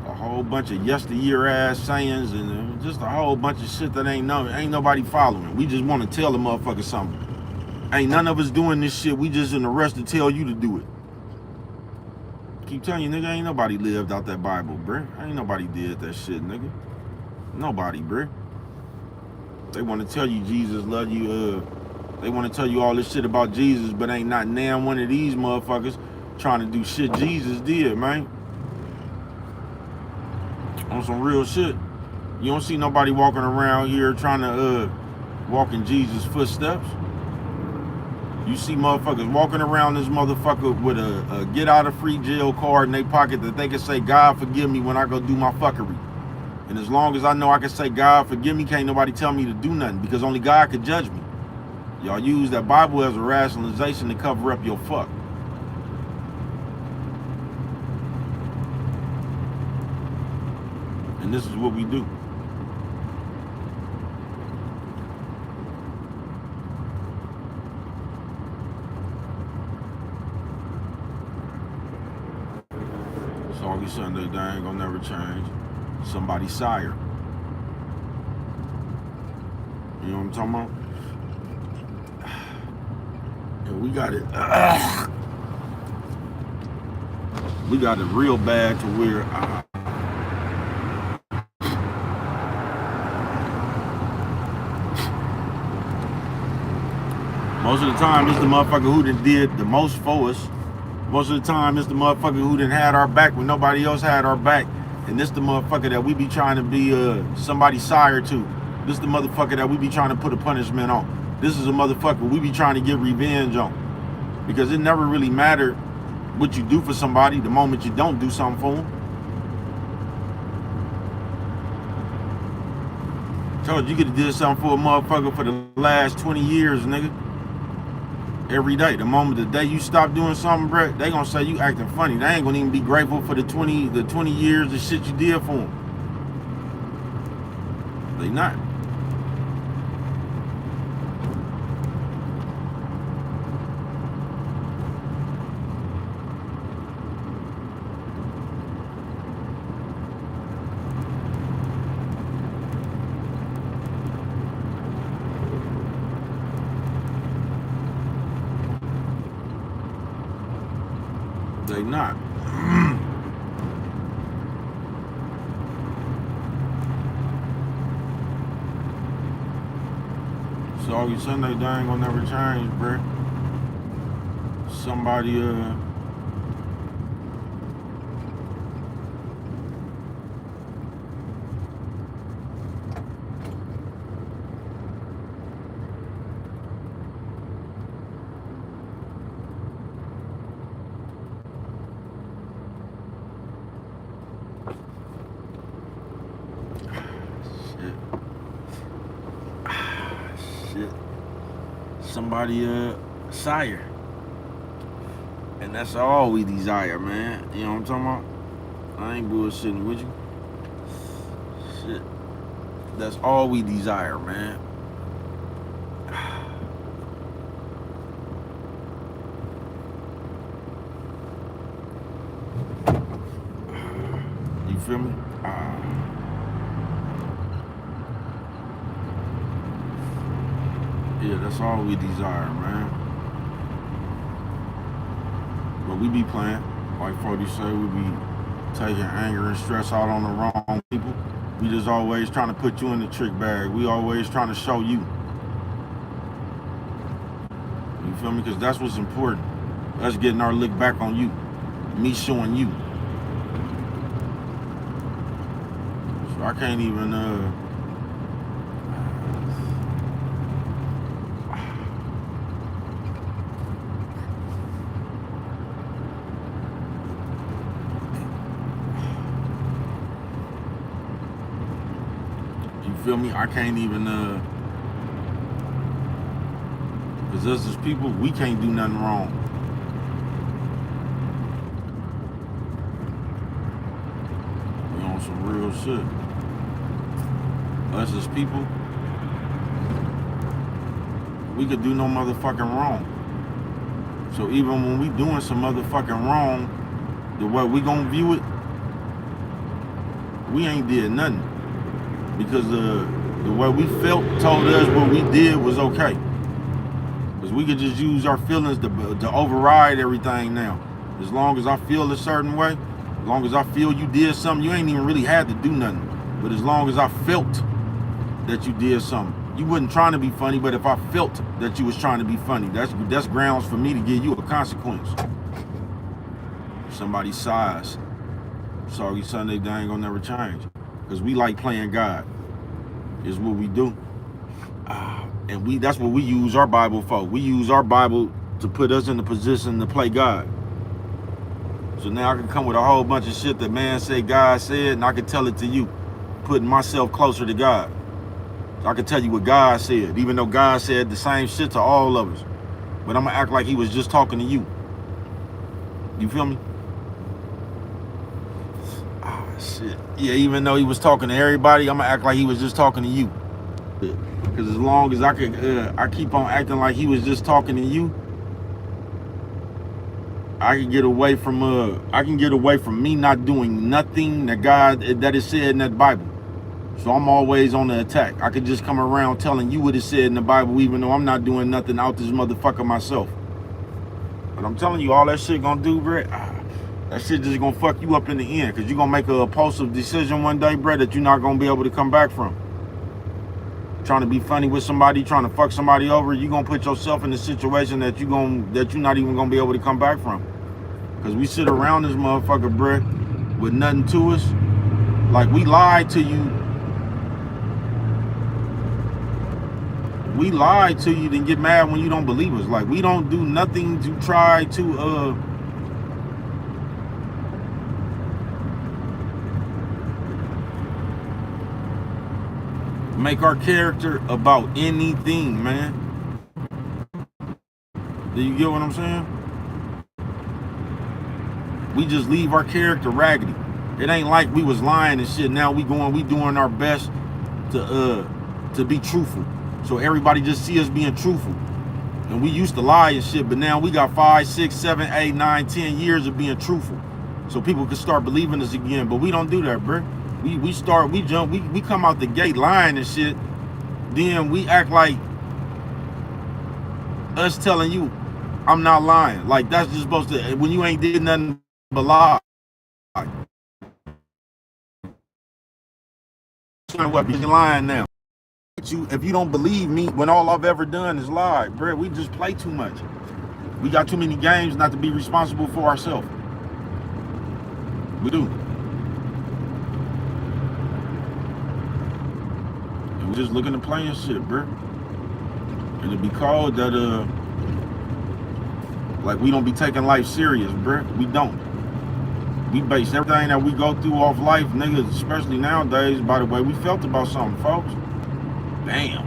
A whole bunch of yesteryear ass sayings and just a whole bunch of shit that ain't nobody following. We just want to tell the motherfucker something. Ain't none of us doing this shit. We just in the rush to tell you to do it. Keep telling you, nigga, ain't nobody lived out that Bible, bruh. Ain't nobody did that shit, nigga. Nobody, bruh. They want to tell you Jesus love you. They want to tell you all this shit about Jesus, but ain't not damn one of these motherfuckers trying to do shit Jesus did, man. On some real shit. You don't see nobody walking around here trying to walk in Jesus' footsteps. You see motherfuckers walking around this motherfucker with a get out of free jail card in their pocket that they can say, God forgive me when I go do my fuckery. And as long as I know I can say, God forgive me, can't nobody tell me to do nothing, because only God could judge me. Y'all use that Bible as a rationalization to cover up your fuck. And this is what we do. Soggy Sunday, they ain't gonna never change. Somebody's sire. You know what I'm talking about? And we got it. We got it real bad to where most of the time it's the motherfucker who did the most for us. Most of the time it's the motherfucker who didn't had our back when nobody else had our back. And this the motherfucker that we be trying to be somebody's sire to. This the motherfucker that we be trying to put a punishment on. This is a motherfucker we be trying to get revenge on. Because it never really mattered what you do for somebody the moment you don't do something for them. Told you could have did something for a motherfucker for the last 20 years, nigga. Every day. The moment the day you stop doing something, bro, they gonna say you acting funny. They ain't gonna even be grateful for the 20 years of shit you did for them. They not. They not. Soggy Sunday, they ain't gonna never change, bruh. Somebody somebody sire. And that's all we desire, man. You know what I'm talking about? I ain't bullshitting with you. Shit. That's all we desire, man. You feel me? Yeah, that's all we desire, man. But we be playing. Like 40 say, we be taking anger and stress out on the wrong people. We just always trying to put you in the trick bag. We always trying to show you. You feel me? Because that's what's important. Us getting our lick back on you. Me showing you. So I can't even feel me? I can't even because us as people, we can't do nothing wrong. We on some real shit. Us as people, we could do no motherfucking wrong. So even when we doing some motherfucking wrong, the way we gonna view it, we ain't did nothing. Because the way we felt told us what we did was okay. Because we could just use our feelings to override everything now. As long as I feel a certain way, as long as I feel you did something, you ain't even really had to do nothing. But as long as I felt that you did something, you wasn't trying to be funny, but if I felt that you was trying to be funny, that's grounds for me to give you a consequence. Somebody's size. Sorry, Sunday, they ain't gonna never change. Because we like playing God. Is what we do. And that's what we use our Bible for. We use our Bible to put us in the position to play God. So now I can come with a whole bunch of shit that man said, God said, and I can tell it to you, putting myself closer to God. So I can tell you what God said, even though God said the same shit to all of us. But I'm gonna act like he was just talking to you. You feel me? Shit. Yeah, even though he was talking to everybody, I'm gonna act like he was just talking to you. Because as long as I keep on acting like he was just talking to you, I can get away from me not doing nothing that is said in that Bible. So I'm always on the attack. I could just come around telling you what it said in the Bible, even though I'm not doing nothing out this motherfucker myself. But I'm telling you, all that shit gonna do, bro, that shit just gonna fuck you up in the end, because you're gonna make a impulsive decision one day, bro, that you're not gonna be able to come back from. Trying to be funny with somebody, trying to fuck somebody over, you're gonna put yourself in a situation that you're not even gonna be able to come back from. Because we sit around this motherfucker, bro, with nothing to us. Like, we lied to you. We lied to you, then get mad when you don't believe us. Like, we don't do nothing to try to make our character about anything, man. Do you get what I'm saying? We just leave our character raggedy. It ain't like we was lying and shit. Now we doing our best to be truthful. So everybody just see us being truthful. And we used to lie and shit, but now we got 5, 6, 7, 8, 9, 10 years of being truthful. So people can start believing us again. But we don't do that, bro. We come out the gate lying and shit. Then we act like us telling you, I'm not lying. Like, that's just supposed to, when you ain't did nothing but lie. What, you're lying now. If you don't believe me, when all I've ever done is lie, bro, we just play too much. We got too many games not to be responsible for ourselves. We do. And we're just looking to play and shit, bro. And to be called that, like, we don't be taking life serious, bro. We don't. We base everything that we go through off life, niggas, especially nowadays, by the way we felt about something, folks. Damn.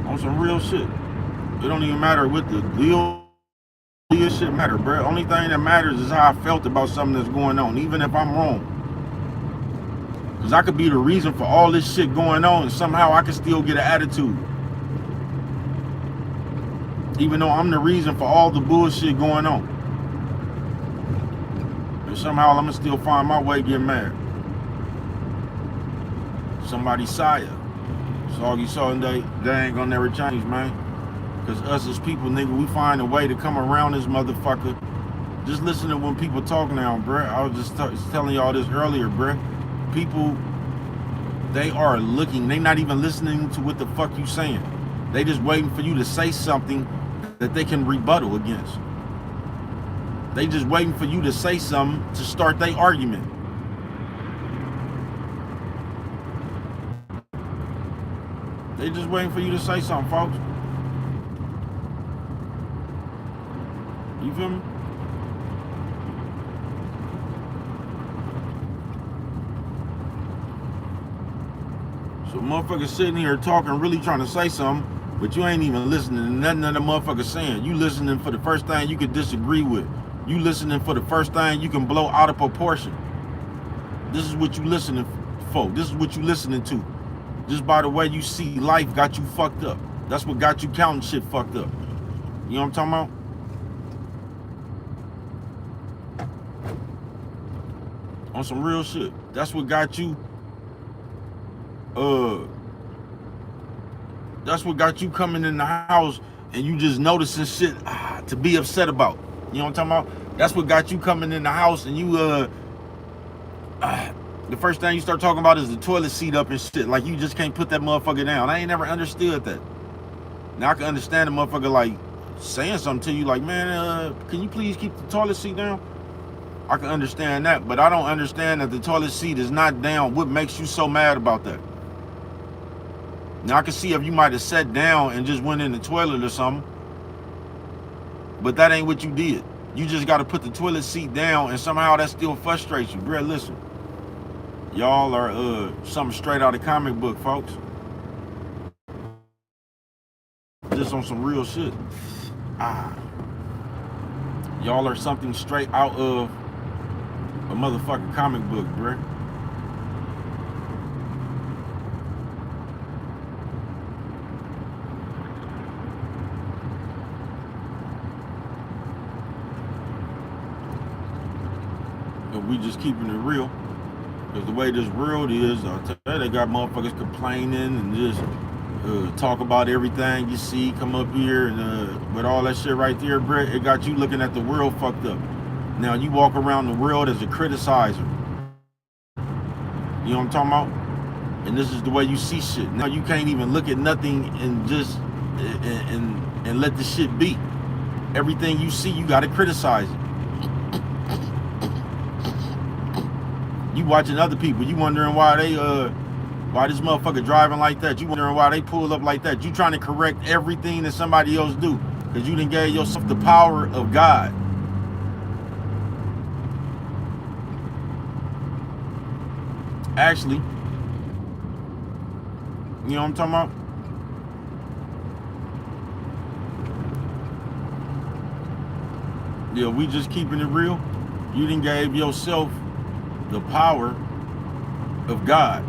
On some real shit. It don't even matter what the deal shit matter, bro. Only thing that matters is how I felt about something that's going on, even if I'm wrong. Because I could be the reason for all this shit going on, and somehow I could still get an attitude. Even though I'm the reason for all the bullshit going on. And somehow I'm going to still find my way to get mad. Somebody's sire. Soggy Sunday, they ain't gonna never change, man. Because us as people, nigga, we find a way to come around this motherfucker. Just listen to when people talk now, bruh. I was just telling y'all this earlier, bruh. People, they are looking, they not even listening to what the fuck you saying. They just waiting for you to say something that they can rebuttal against. They just waiting for you to say something to start their argument. They just waiting for you to say something, folks. You feel me? So motherfuckers sitting here talking, really trying to say something, but you ain't even listening to nothing that the motherfucker's saying. You listening for the first thing you could disagree with. You listening for the first thing you can blow out of proportion. This is what you listening for. This is what you listening to. Just by the way you see life got you fucked up. That's what got you counting shit fucked up. You know what I'm talking about? On some real shit. That's what got you that's what got you coming in the house and you just noticing shit. to be upset about. You know what I'm talking about? That's what got you coming in the house and you the first thing you start talking about is the toilet seat up and shit. Like you just can't put that motherfucker down. I ain't never understood that. Now I can understand the motherfucker like saying something to you like, man, can you please keep the toilet seat down? I can understand that, but I don't understand that the toilet seat is not down. What makes you so mad about that? Now I can see if you might have sat down and just went in the toilet or something, but that ain't what you did. You just got to put the toilet seat down, and somehow that still frustrates you. Bro, listen, y'all are something straight out of comic book, folks. Just on some real shit. Y'all are something straight out of a motherfucking comic book, bruh. But we just keeping it real. Because the way this world is, I tell you, they got motherfuckers complaining and just talk about everything you see come up here and with all that shit right there, bruh, it got you looking at the world fucked up. Now you walk around the world as a criticizer. You know what I'm talking about? And this is the way you see shit. Now you can't even look at nothing and just and let the shit be. Everything you see, you gotta criticize it. You watching other people, you wondering why they why this motherfucker driving like that. You wondering why they pull up like that. You trying to correct everything that somebody else do. Because you done gave yourself the power of God. Actually, you know what I'm talking about? Yeah, we just keeping it real. You done gave yourself the power of God.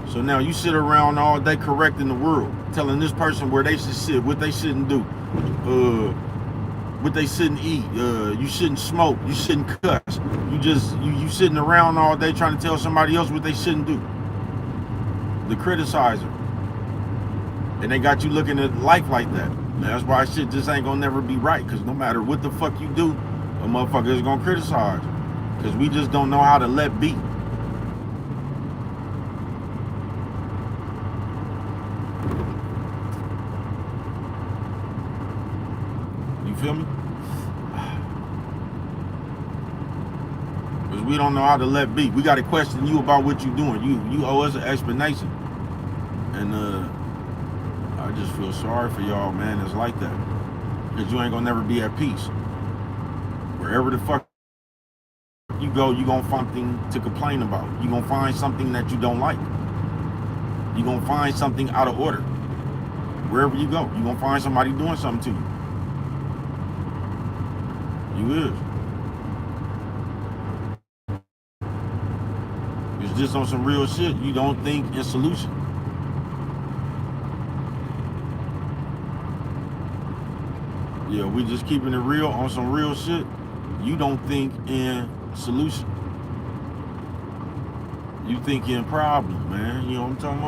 So now you sit around all day correcting the world, telling this person where they should sit, what they shouldn't do, what they shouldn't eat, you shouldn't smoke, you shouldn't cuss. You sitting around all day trying to tell somebody else what they shouldn't do. The criticizer. And they got you looking at life like that. And that's why shit just ain't gonna never be right. Because no matter what the fuck you do, a motherfucker is gonna criticize. Because we just don't know how to let be. You feel me? Because we don't know how to let be. We got to question you about what you're doing. You owe us an explanation. And I just feel sorry for y'all, man. It's like that. Because you ain't gonna never be at peace. Wherever the fuck you go, you gonna find something to complain about. You gonna find something that you don't like. You gonna find something out of order. Wherever you go, you gonna find somebody doing something to you. You is. It's just on some real shit. You don't think in solution. Yeah, we just keeping it real on some real shit. You don't think in solution. You think in problem, man. You know what I'm talking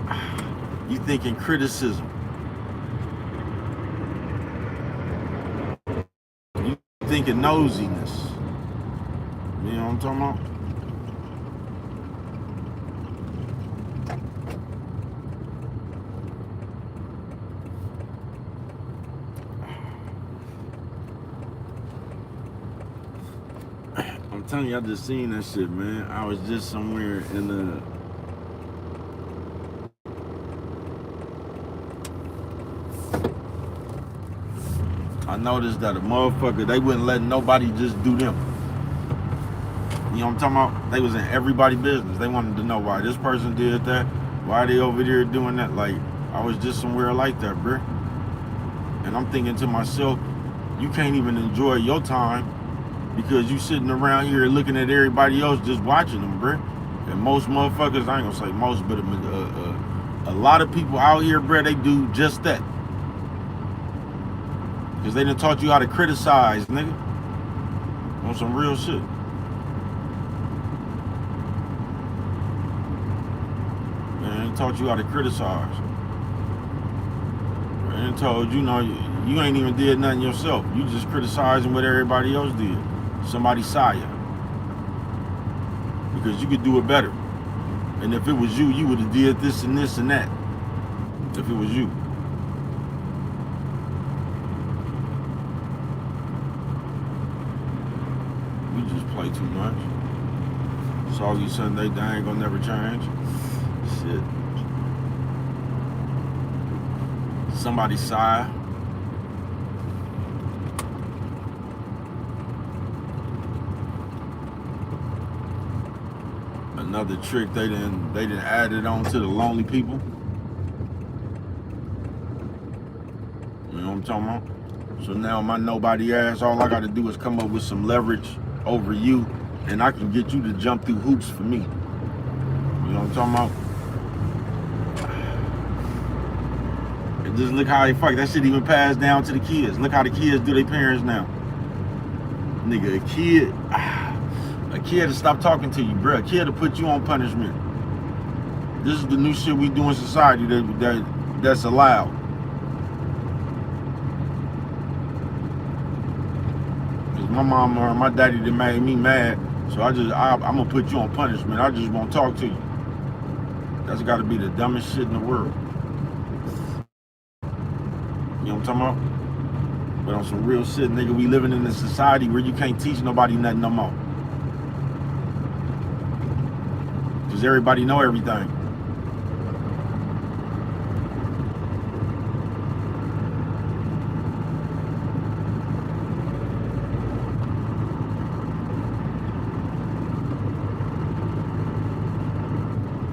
about? You think in criticism. You think in nosiness. You know what I'm talking about? I'm telling you, I just seen that shit, man. I was just somewhere in the I noticed that a motherfucker, they wouldn't let nobody just do them. You know what I'm talking about? They was in everybody's business. They wanted to know why this person did that, why they over there doing that. Like, I was just somewhere like that, bruh. And I'm thinking to myself, you can't even enjoy your time because you sitting around here looking at everybody else just watching them, bruh. And most motherfuckers, I ain't gonna say most, but a lot of people out here, bruh, they do just that. Because they done taught you how to criticize, nigga. On some real shit. Man, they taught you how to criticize. And told you, know, You ain't even did nothing yourself. You just criticizing what everybody else did. Somebody saw you. Because you could do it better. And if it was you, you would have did this and this and that. If it was you. We just play too much. Soggy Sunday, they ain't gonna never change. Shit. Somebody sigh. Another trick they didn't add it on to the lonely people. You know what I'm talking about? So now my nobody ass, all I gotta do is come up with some leverage over you, and I can get you to jump through hoops for me. You know what I'm talking about? And just look how they fuck. That shit even passed down to the kids. Look how the kids do their parents now. Nigga, a kid to stop talking to you, bro. A kid to put you on punishment. This is the new shit we do in society that's allowed. Cause my mom or my daddy that made me mad, so I'm gonna put you on punishment. I just won't talk to you. That's gotta be the dumbest shit in the world. You know what I'm talking about? But on some real shit, nigga, we living in a society where you can't teach nobody nothing no more. Cause everybody know everything.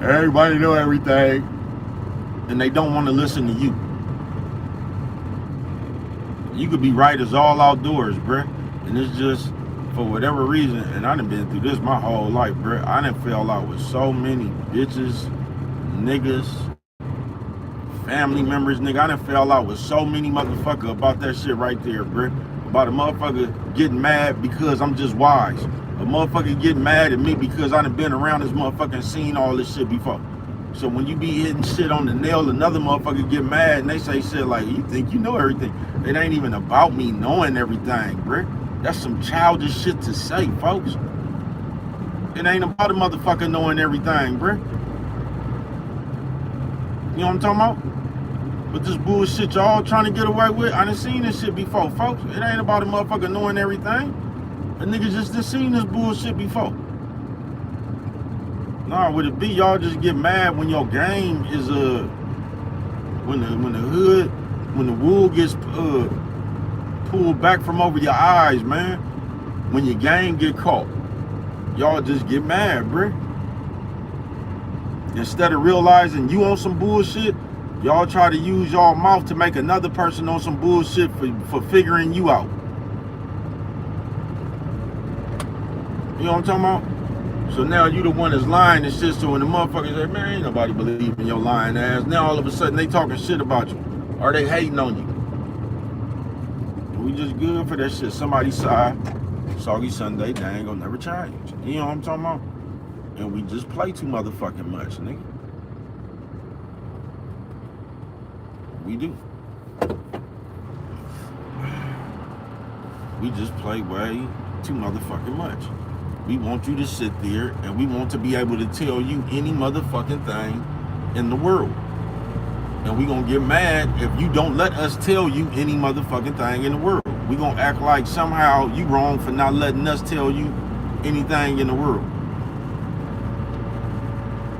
Everybody know everything. And they don't want to listen to you. You could be right as all outdoors, bruh. And it's just, for whatever reason, and I done been through this my whole life, bruh. I done fell out with so many bitches, niggas, family members, nigga. I done fell out with so many motherfuckers about that shit right there, bruh. About a motherfucker getting mad because I'm just wise. A motherfucker getting mad at me because I done been around this motherfucker and seen all this shit before. So when you be hitting shit on the nail, another motherfucker get mad and they say shit like, you think you know everything. It ain't even about me knowing everything, bruh. That's some childish shit to say, folks. It ain't about a motherfucker knowing everything, bruh. You know what I'm talking about? But this bullshit y'all trying to get away with, I done seen this shit before, folks. It ain't about a motherfucker knowing everything. A nigga just done seen this bullshit before. Nah, would it be y'all just get mad when your game is when the wool gets pulled back from over your eyes, man. When your game get caught, y'all just get mad, bruh. Instead of realizing you on some bullshit, y'all try to use y'all mouth to make another person on some bullshit for figuring you out. You know what I'm talking about? So now you the one that's lying and shit, so when the motherfuckers say, man, ain't nobody believe in your lying ass, now all of a sudden they talking shit about you. Or they hating on you. We just good for that shit. Somebody sigh, Soggy Sunday, they ain't gonna never change. You know what I'm talking about? And we just play too motherfucking much, nigga. We do. We just play way too motherfucking much. We want you to sit there and we want to be able to tell you any motherfucking thing in the world. And we gonna get mad if you don't let us tell you any motherfucking thing in the world. We gonna act like somehow you wrong for not letting us tell you anything in the world.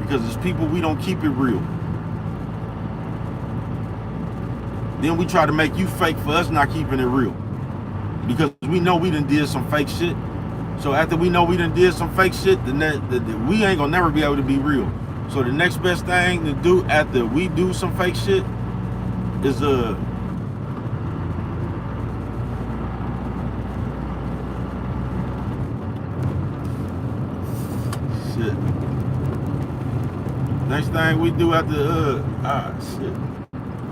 Because as people, we don't keep it real. Then we try to make you fake for us not keeping it real. Because we know we done did some fake shit. So after we know we done did some fake shit, then we ain't gonna never be able to be real. So the next best thing to do after we do some fake shit is shit. Next thing we do after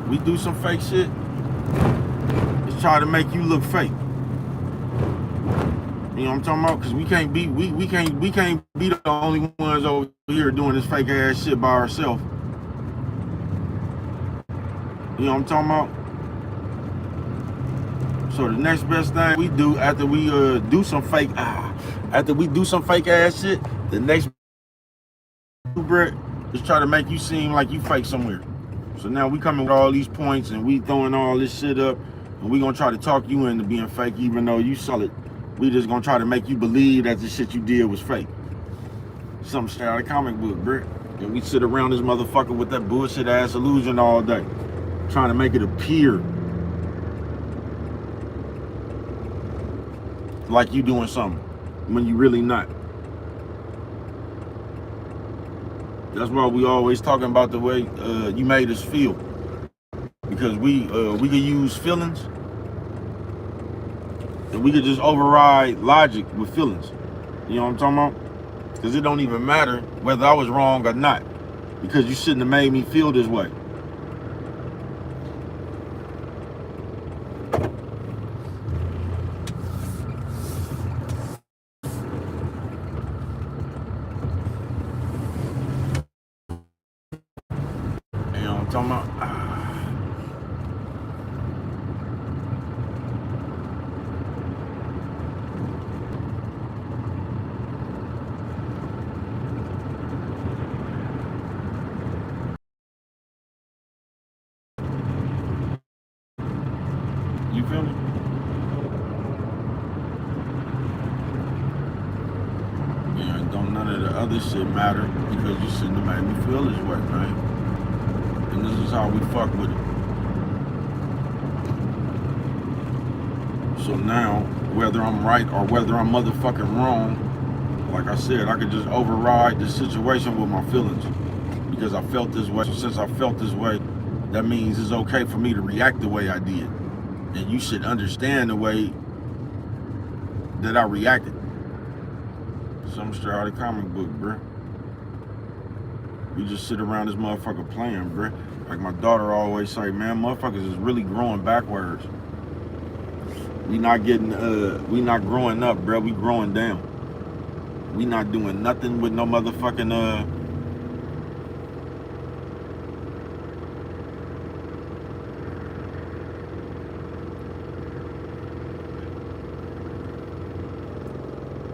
we do some fake shit is try to make you look fake. You know what I'm talking about? Because we can't be the only ones over here doing this fake ass shit by ourselves. You know what I'm talking about? So the next best thing we do after we do some fake ass shit, the next is try to make you seem like you fake somewhere. So now we coming with all these points and we throwing all this shit up and we gonna try to talk you into being fake even though you solid. We just gonna try to make you believe that the shit you did was fake. Something straight out of comic book, bro. And we sit around this motherfucker with that bullshit ass illusion all day, trying to make it appear like you doing something when you really not. That's why we always talking about the way you made us feel, because we can use feelings and we could just override logic with feelings. You know what I'm talking about? Because it don't even matter whether I was wrong or not, because you shouldn't have made me feel this way. You know what I'm talking about? You feel me? Yeah, don't none of the other shit matter because you shouldn't have made me feel this way, man. And this is how we fuck with it. So now, whether I'm right or whether I'm motherfucking wrong, like I said, I could just override the situation with my feelings because I felt this way. So since I felt this way, that means it's okay for me to react the way I did. And you should understand the way that I reacted. Something straight out of the comic book, bruh. We just sit around this motherfucker playing, bruh. Like my daughter always say, man, motherfuckers is really growing backwards. We not growing up, bruh. We growing down. We not doing nothing with no motherfucking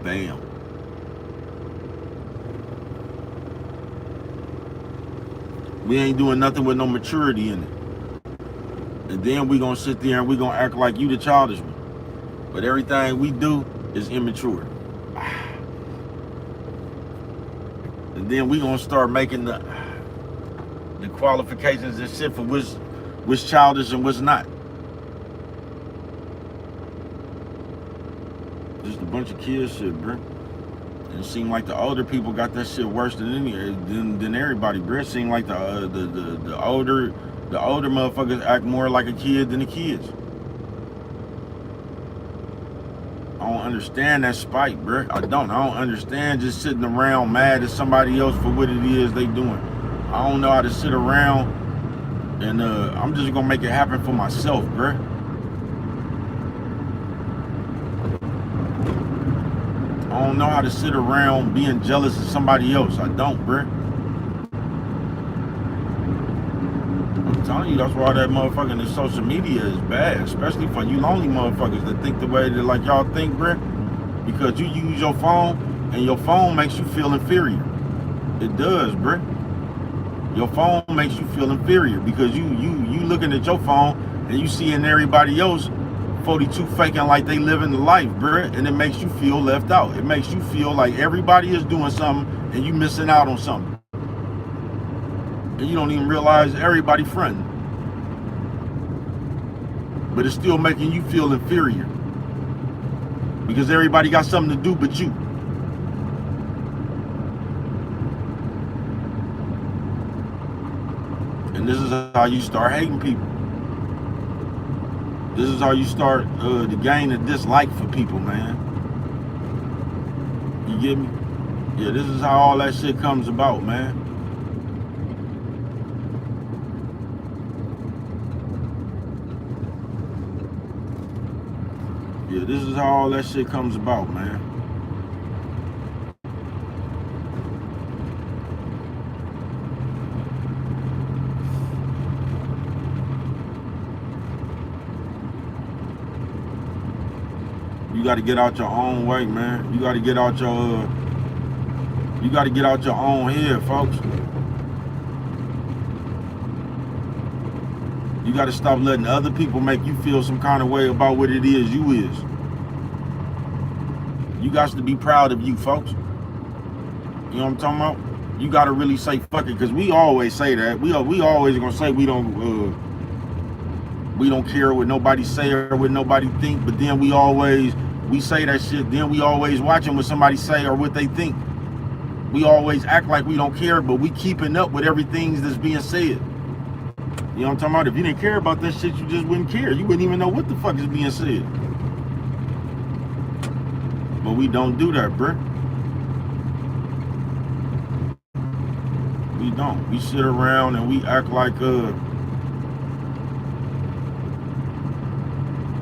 bam. We ain't doing nothing with no maturity in it. And then we gonna sit there and we gonna act like you the childish one. But everything we do is immature. And then we gonna start making the qualifications and shit for what's childish and what's not. Just a bunch of kids shit, bro. And it seemed like the older people got that shit worse than everybody, bro. It seemed like the older motherfuckers act more like a kid than the kids. I don't understand that spite, bro. I don't understand just sitting around mad at somebody else for what it is they doing. I don't know how to sit around and I'm just gonna make it happen for myself, bro. I don't know how to sit around being jealous of somebody else. I don't, bruh. I'm telling you, that's why that motherfucking in social media is bad, especially for you lonely motherfuckers that think the way that like y'all think, bruh. Because you use your phone and your phone makes you feel inferior. It does, bruh. Your phone makes you feel inferior because you looking at your phone and you seeing everybody else 42 faking like they living the life, bruh, and it makes you feel left out. It makes you feel like everybody is doing something and you missing out on something. And you don't even realize everybody fronting. But it's still making you feel inferior. Because everybody got something to do but you. And this is how you start hating people. This is how you start to gain a dislike for people, man. You get me? Yeah, this is how all that shit comes about, man. Yeah, this is how all that shit comes about, man. got to get out your own way, man. You got to get out your own head, folks. You got to stop letting other people make you feel some kind of way about what it is you is. You got to be proud of you, folks. You know what I'm talking about? You got to really say fuck it, because we always say that. We always gonna say we don't care what nobody say or what nobody think, but then we say that shit, then we always watching what somebody say or what they think. We always act like we don't care, but we keeping up with everything that's being said. You know what I'm talking about? If you didn't care about that shit, you just wouldn't care. You wouldn't even know what the fuck is being said. But we don't do that, bruh. We don't. We sit around and we act like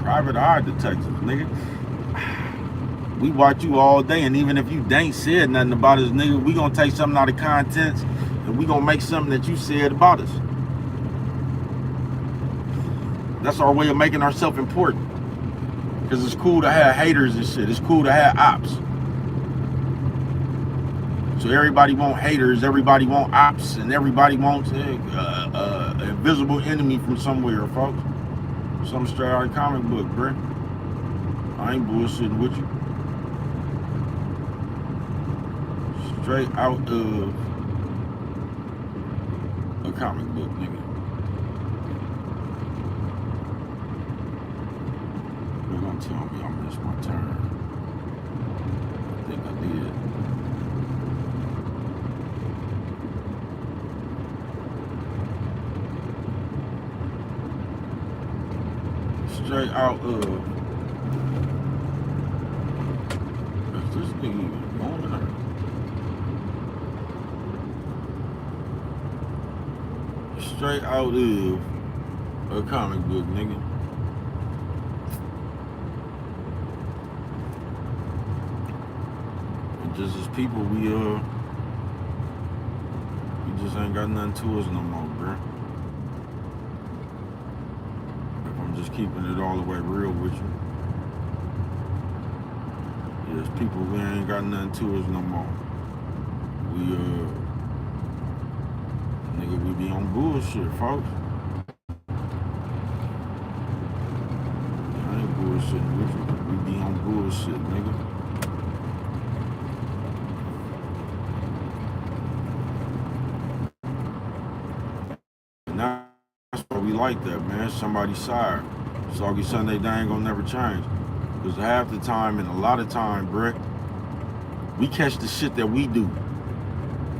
private eye detectives, nigga. We watch you all day, and even if you ain't said nothing about us, nigga, we gonna take something out of context and we gonna make something that you said about us. That's our way of making ourselves important. Because it's cool to have haters and shit. It's cool to have ops. So everybody want haters, everybody want ops, and everybody wants an invisible enemy from somewhere, folks. Some straight out of comic book, bruh. I ain't bullshitting with you. Straight out of a comic book, nigga. They're gonna tell me I missed my turn. I think I did. Straight out of. Is this thing even going on? Straight out of a comic book, nigga. And just as people, we just ain't got nothing to us no more, bruh. Just keeping it all the way real with you. Yes, people, we ain't got nothing to us no more. Nigga, we be on bullshit, folks. I ain't bullshitting with you. We be on bullshit, nigga. And that's why we like that, man. Somebody's side. Soggy Sunday, they ain't gonna never change. Because half the time and a lot of time, bruh, we catch the shit that we do.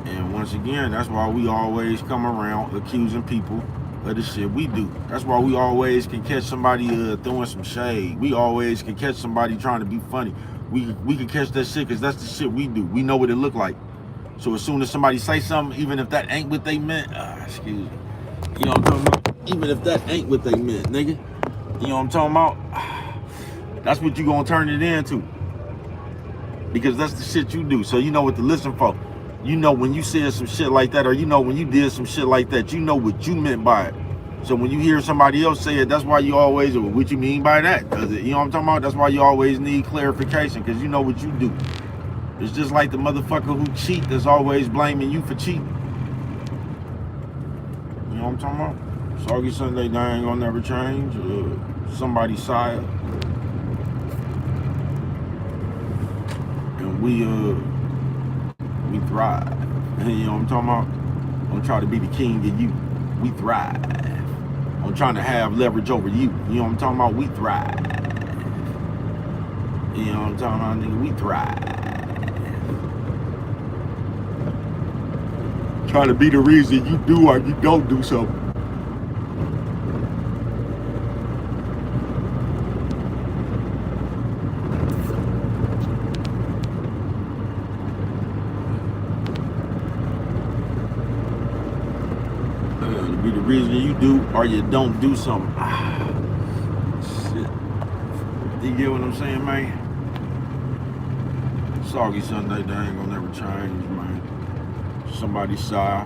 And once again, that's why we always come around accusing people of the shit we do. That's why we always can catch somebody throwing some shade. We always can catch somebody trying to be funny. We can catch that shit because that's the shit we do. We know what it look like. So as soon as somebody say something, even if that ain't what they meant, excuse me. You know what I'm talking about? Even if that ain't what they meant, nigga. You know what I'm talking about? That's what you gonna turn it into. Because that's the shit you do. So you know what to listen for. You know when you said some shit like that, or you know when you did some shit like that, you know what you meant by it. So when you hear somebody else say it, that's why you always, what you mean by that? Because you know what I'm talking about? That's why you always need clarification, because you know what you do. It's just like the motherfucker who cheat that's always blaming you for cheating. You know what I'm talking about? Soggy Sunday, they ain't gonna never change. Somebody's side. And we thrive. You know what I'm talking about? I'm trying to be the king of you. We thrive. I'm trying to have leverage over you. You know what I'm talking about? We thrive. You know what I'm talking about, nigga? We thrive. Trying to be the reason you do or you don't do something. Be the reason you do or you don't do something. Shit. You get what I'm saying, man? Soggy Sunday, they ain't gonna never change, man. Somebody's side.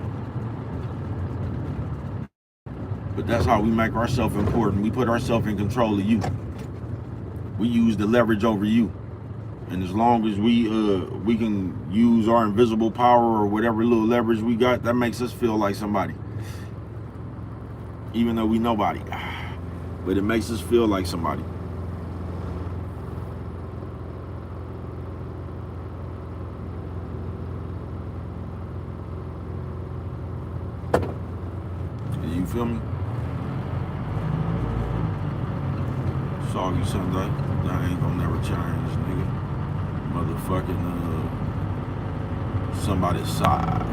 But that's how we make ourselves important. We put ourselves in control of you. We use the leverage over you. And as long as we can use our invisible power or whatever little leverage we got, that makes us feel like somebody. Even though we nobody. But it makes us feel like somebody. You feel me? Soggy Sunday. That ain't gonna never change, nigga. Motherfucking somebody's side.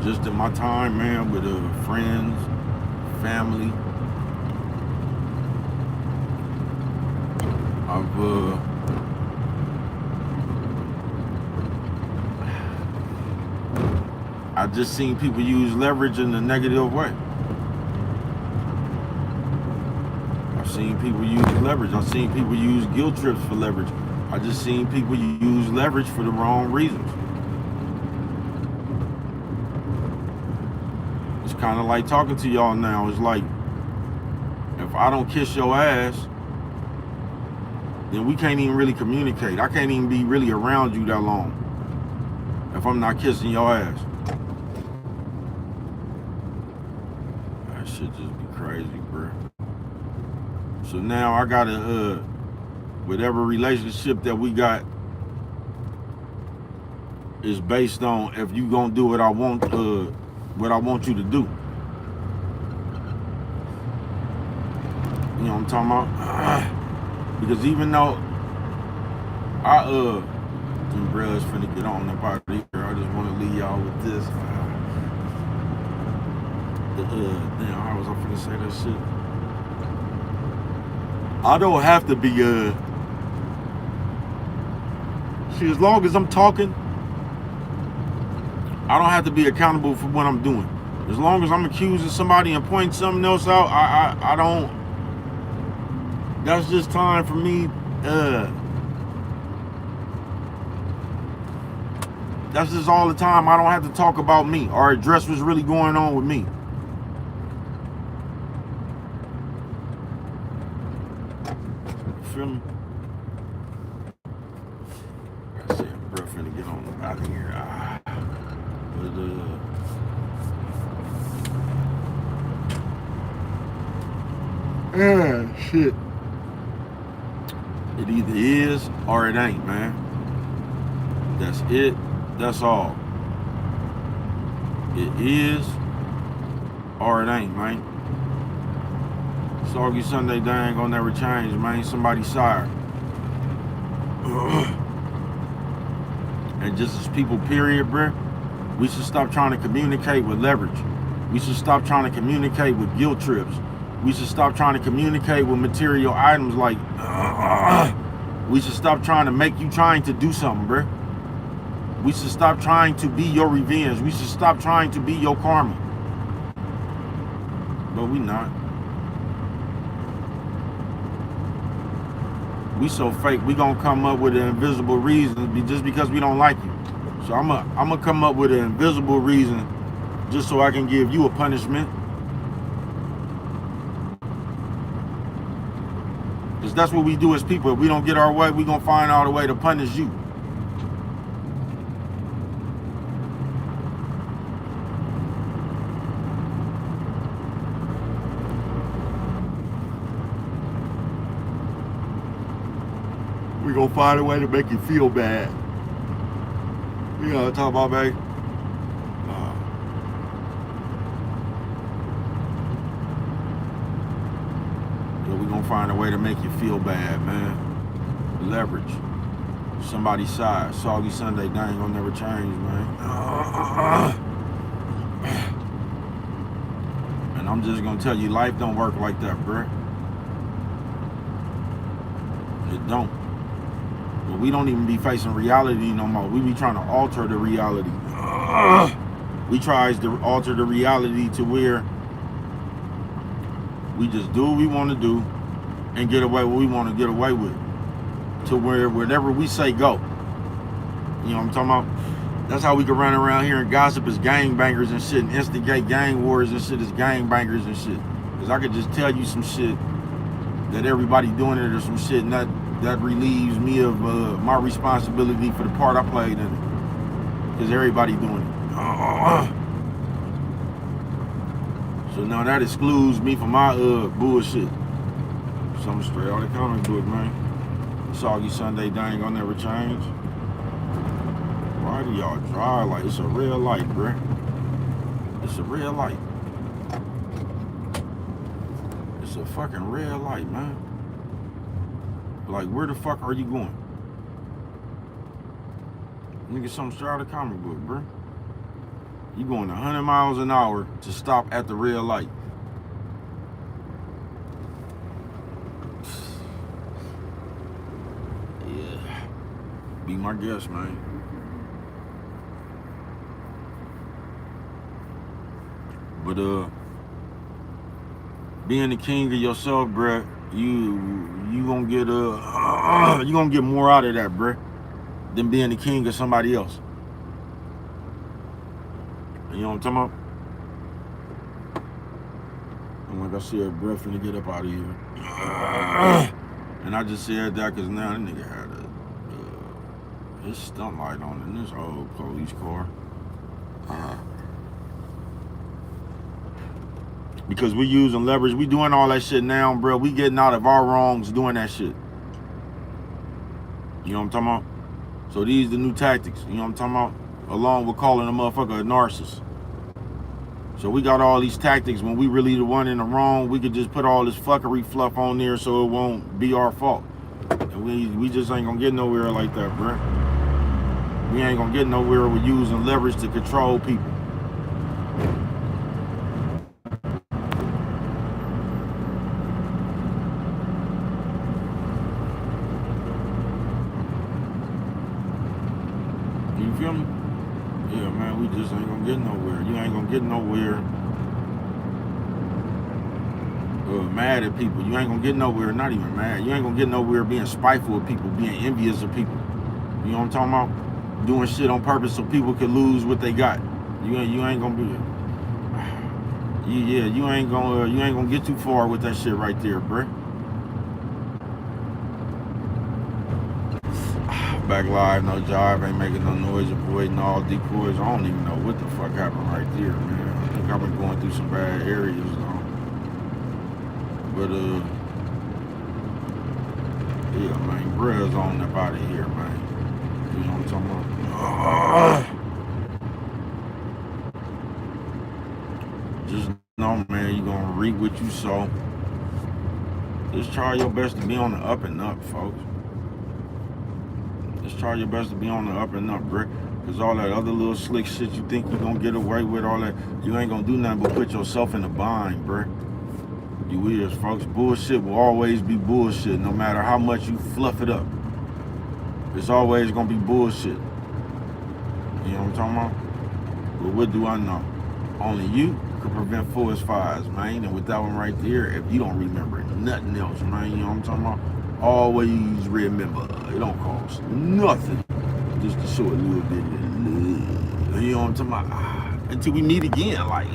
Just in my time, man, with friends, family, I've just seen people use leverage in a negative way. I've seen people use leverage. I've seen people use guilt trips for leverage. I just seen people use leverage for the wrong reasons. It's kind of like talking to y'all now. It's like, if I don't kiss your ass, then we can't even really communicate. I can't even be really around you that long if I'm not kissing your ass. That shit just be crazy, bro. So now I gotta, whatever relationship that we got is based on if you gonna do what I want you to do. You know what I'm talking about? Because even though them bros finna get on the party, I just want to leave y'all with this. Damn, how was I finna say that shit? I don't have to be see, as long as I'm talking, I don't have to be accountable for what I'm doing. As long as I'm accusing somebody and pointing something else out, I don't. That's just time for me. That's just all the time. I don't have to talk about me or address what's really going on with me. You feel me? I said, bro, finna get on out of here. Shit. It either is or it ain't, man. That's it. That's all. It is or it ain't, man. Soggy Sunday, they ain't gonna never change, man. Somebody's sire. And just as people, period, bruh, we should stop trying to communicate with leverage. We should stop trying to communicate with guilt trips. We should stop trying to communicate with material items like, we should stop trying to make you trying to do something, bruh. We should stop trying to be your revenge. We should stop trying to be your karma. But we not. We so fake, we gonna come up with an invisible reason just because we don't like you. So I'm gonna come up with an invisible reason just so I can give you a punishment. Because that's what we do as people. If we don't get our way, we gonna find out a way to punish you. We gonna find a way to make you feel bad. You know what I'm talking about, babe? We gonna find a way to make you feel bad, man. Leverage. Somebody's side. Soggy Sunday, they ain't gonna never change, man. And I'm just gonna tell you, life don't work like that, bruh. It don't. But we don't even be facing reality no more. We be trying to alter the reality. We try to alter the reality to where we just do what we want to do and get away what we want to get away with. To where whatever we say, go. You know what I'm talking about? That's how we can run around here and gossip as gangbangers and shit and instigate gang wars and shit as gangbangers and shit. Because I could just tell you some shit that everybody doing it or some shit, and that relieves me of my responsibility for the part I played in it. Because everybody doing it. So now that excludes me from my bullshit. Something straight out of the comic book, man. Soggy Sunday, they ain't gonna never change. Why do y'all drive like it's a red light, bruh? It's a red light. It's a fucking red light, man. Like, where the fuck are you going? Nigga, something straight out of the comic book, bruh. You going 100 miles an hour to stop at the red light. Yeah. Be my guest, man. But being the king of yourself, bruh, you gonna get you gonna get more out of that, bruh, than being the king of somebody else. You know what I'm talking about? I'm like, I said, bruh, finna get up out of here. And I just said that because now that nigga had his stunt light on in this old police car. Because we using leverage, we doing all that shit now, bro. We getting out of our wrongs doing that shit. You know what I'm talking about? So these the new tactics, you know what I'm talking about? Along with calling a motherfucker a narcissist. So we got all these tactics. When we really the one in the wrong, we could just put all this fuckery fluff on there so it won't be our fault. And we just ain't gonna get nowhere like that, bro. We ain't gonna get nowhere with using leverage to control people. You feel me? Yeah, man, we just ain't gonna get nowhere. You ain't gonna get nowhere mad at people. You ain't gonna get nowhere, not even mad. You ain't gonna get nowhere being spiteful of people, being envious of people. You know what I'm talking about? Doing shit on purpose so people can lose what they got. You ain't gonna be. Yeah, you ain't gonna get too far with that shit right there, bruh. Back live, no jive, ain't making no noise, avoiding all decoys. I don't even know what the fuck happened right there, man. I think I've been going through some bad areas though. But yeah, man, bruh's on up out of here, man. You know what I'm talking about? Just know, man, you gonna reap what you sow. Just try your best to be on the up and up, folks. Just try your best to be on the up and up, bruh. Because all that other little slick shit you think you're gonna get away with, all that, you ain't gonna do nothing but put yourself in a bind, bruh. You is, folks. Bullshit will always be bullshit, no matter how much you fluff it up. It's always gonna be bullshit. You know what I'm talking about? But what do I know? Only you can prevent forest fires, man. And with that one right there, if you don't remember nothing else, man, you know what I'm talking about? Always remember, it don't cost nothing just to show a little bit of love. You know what I'm talking about? Until we meet again, like,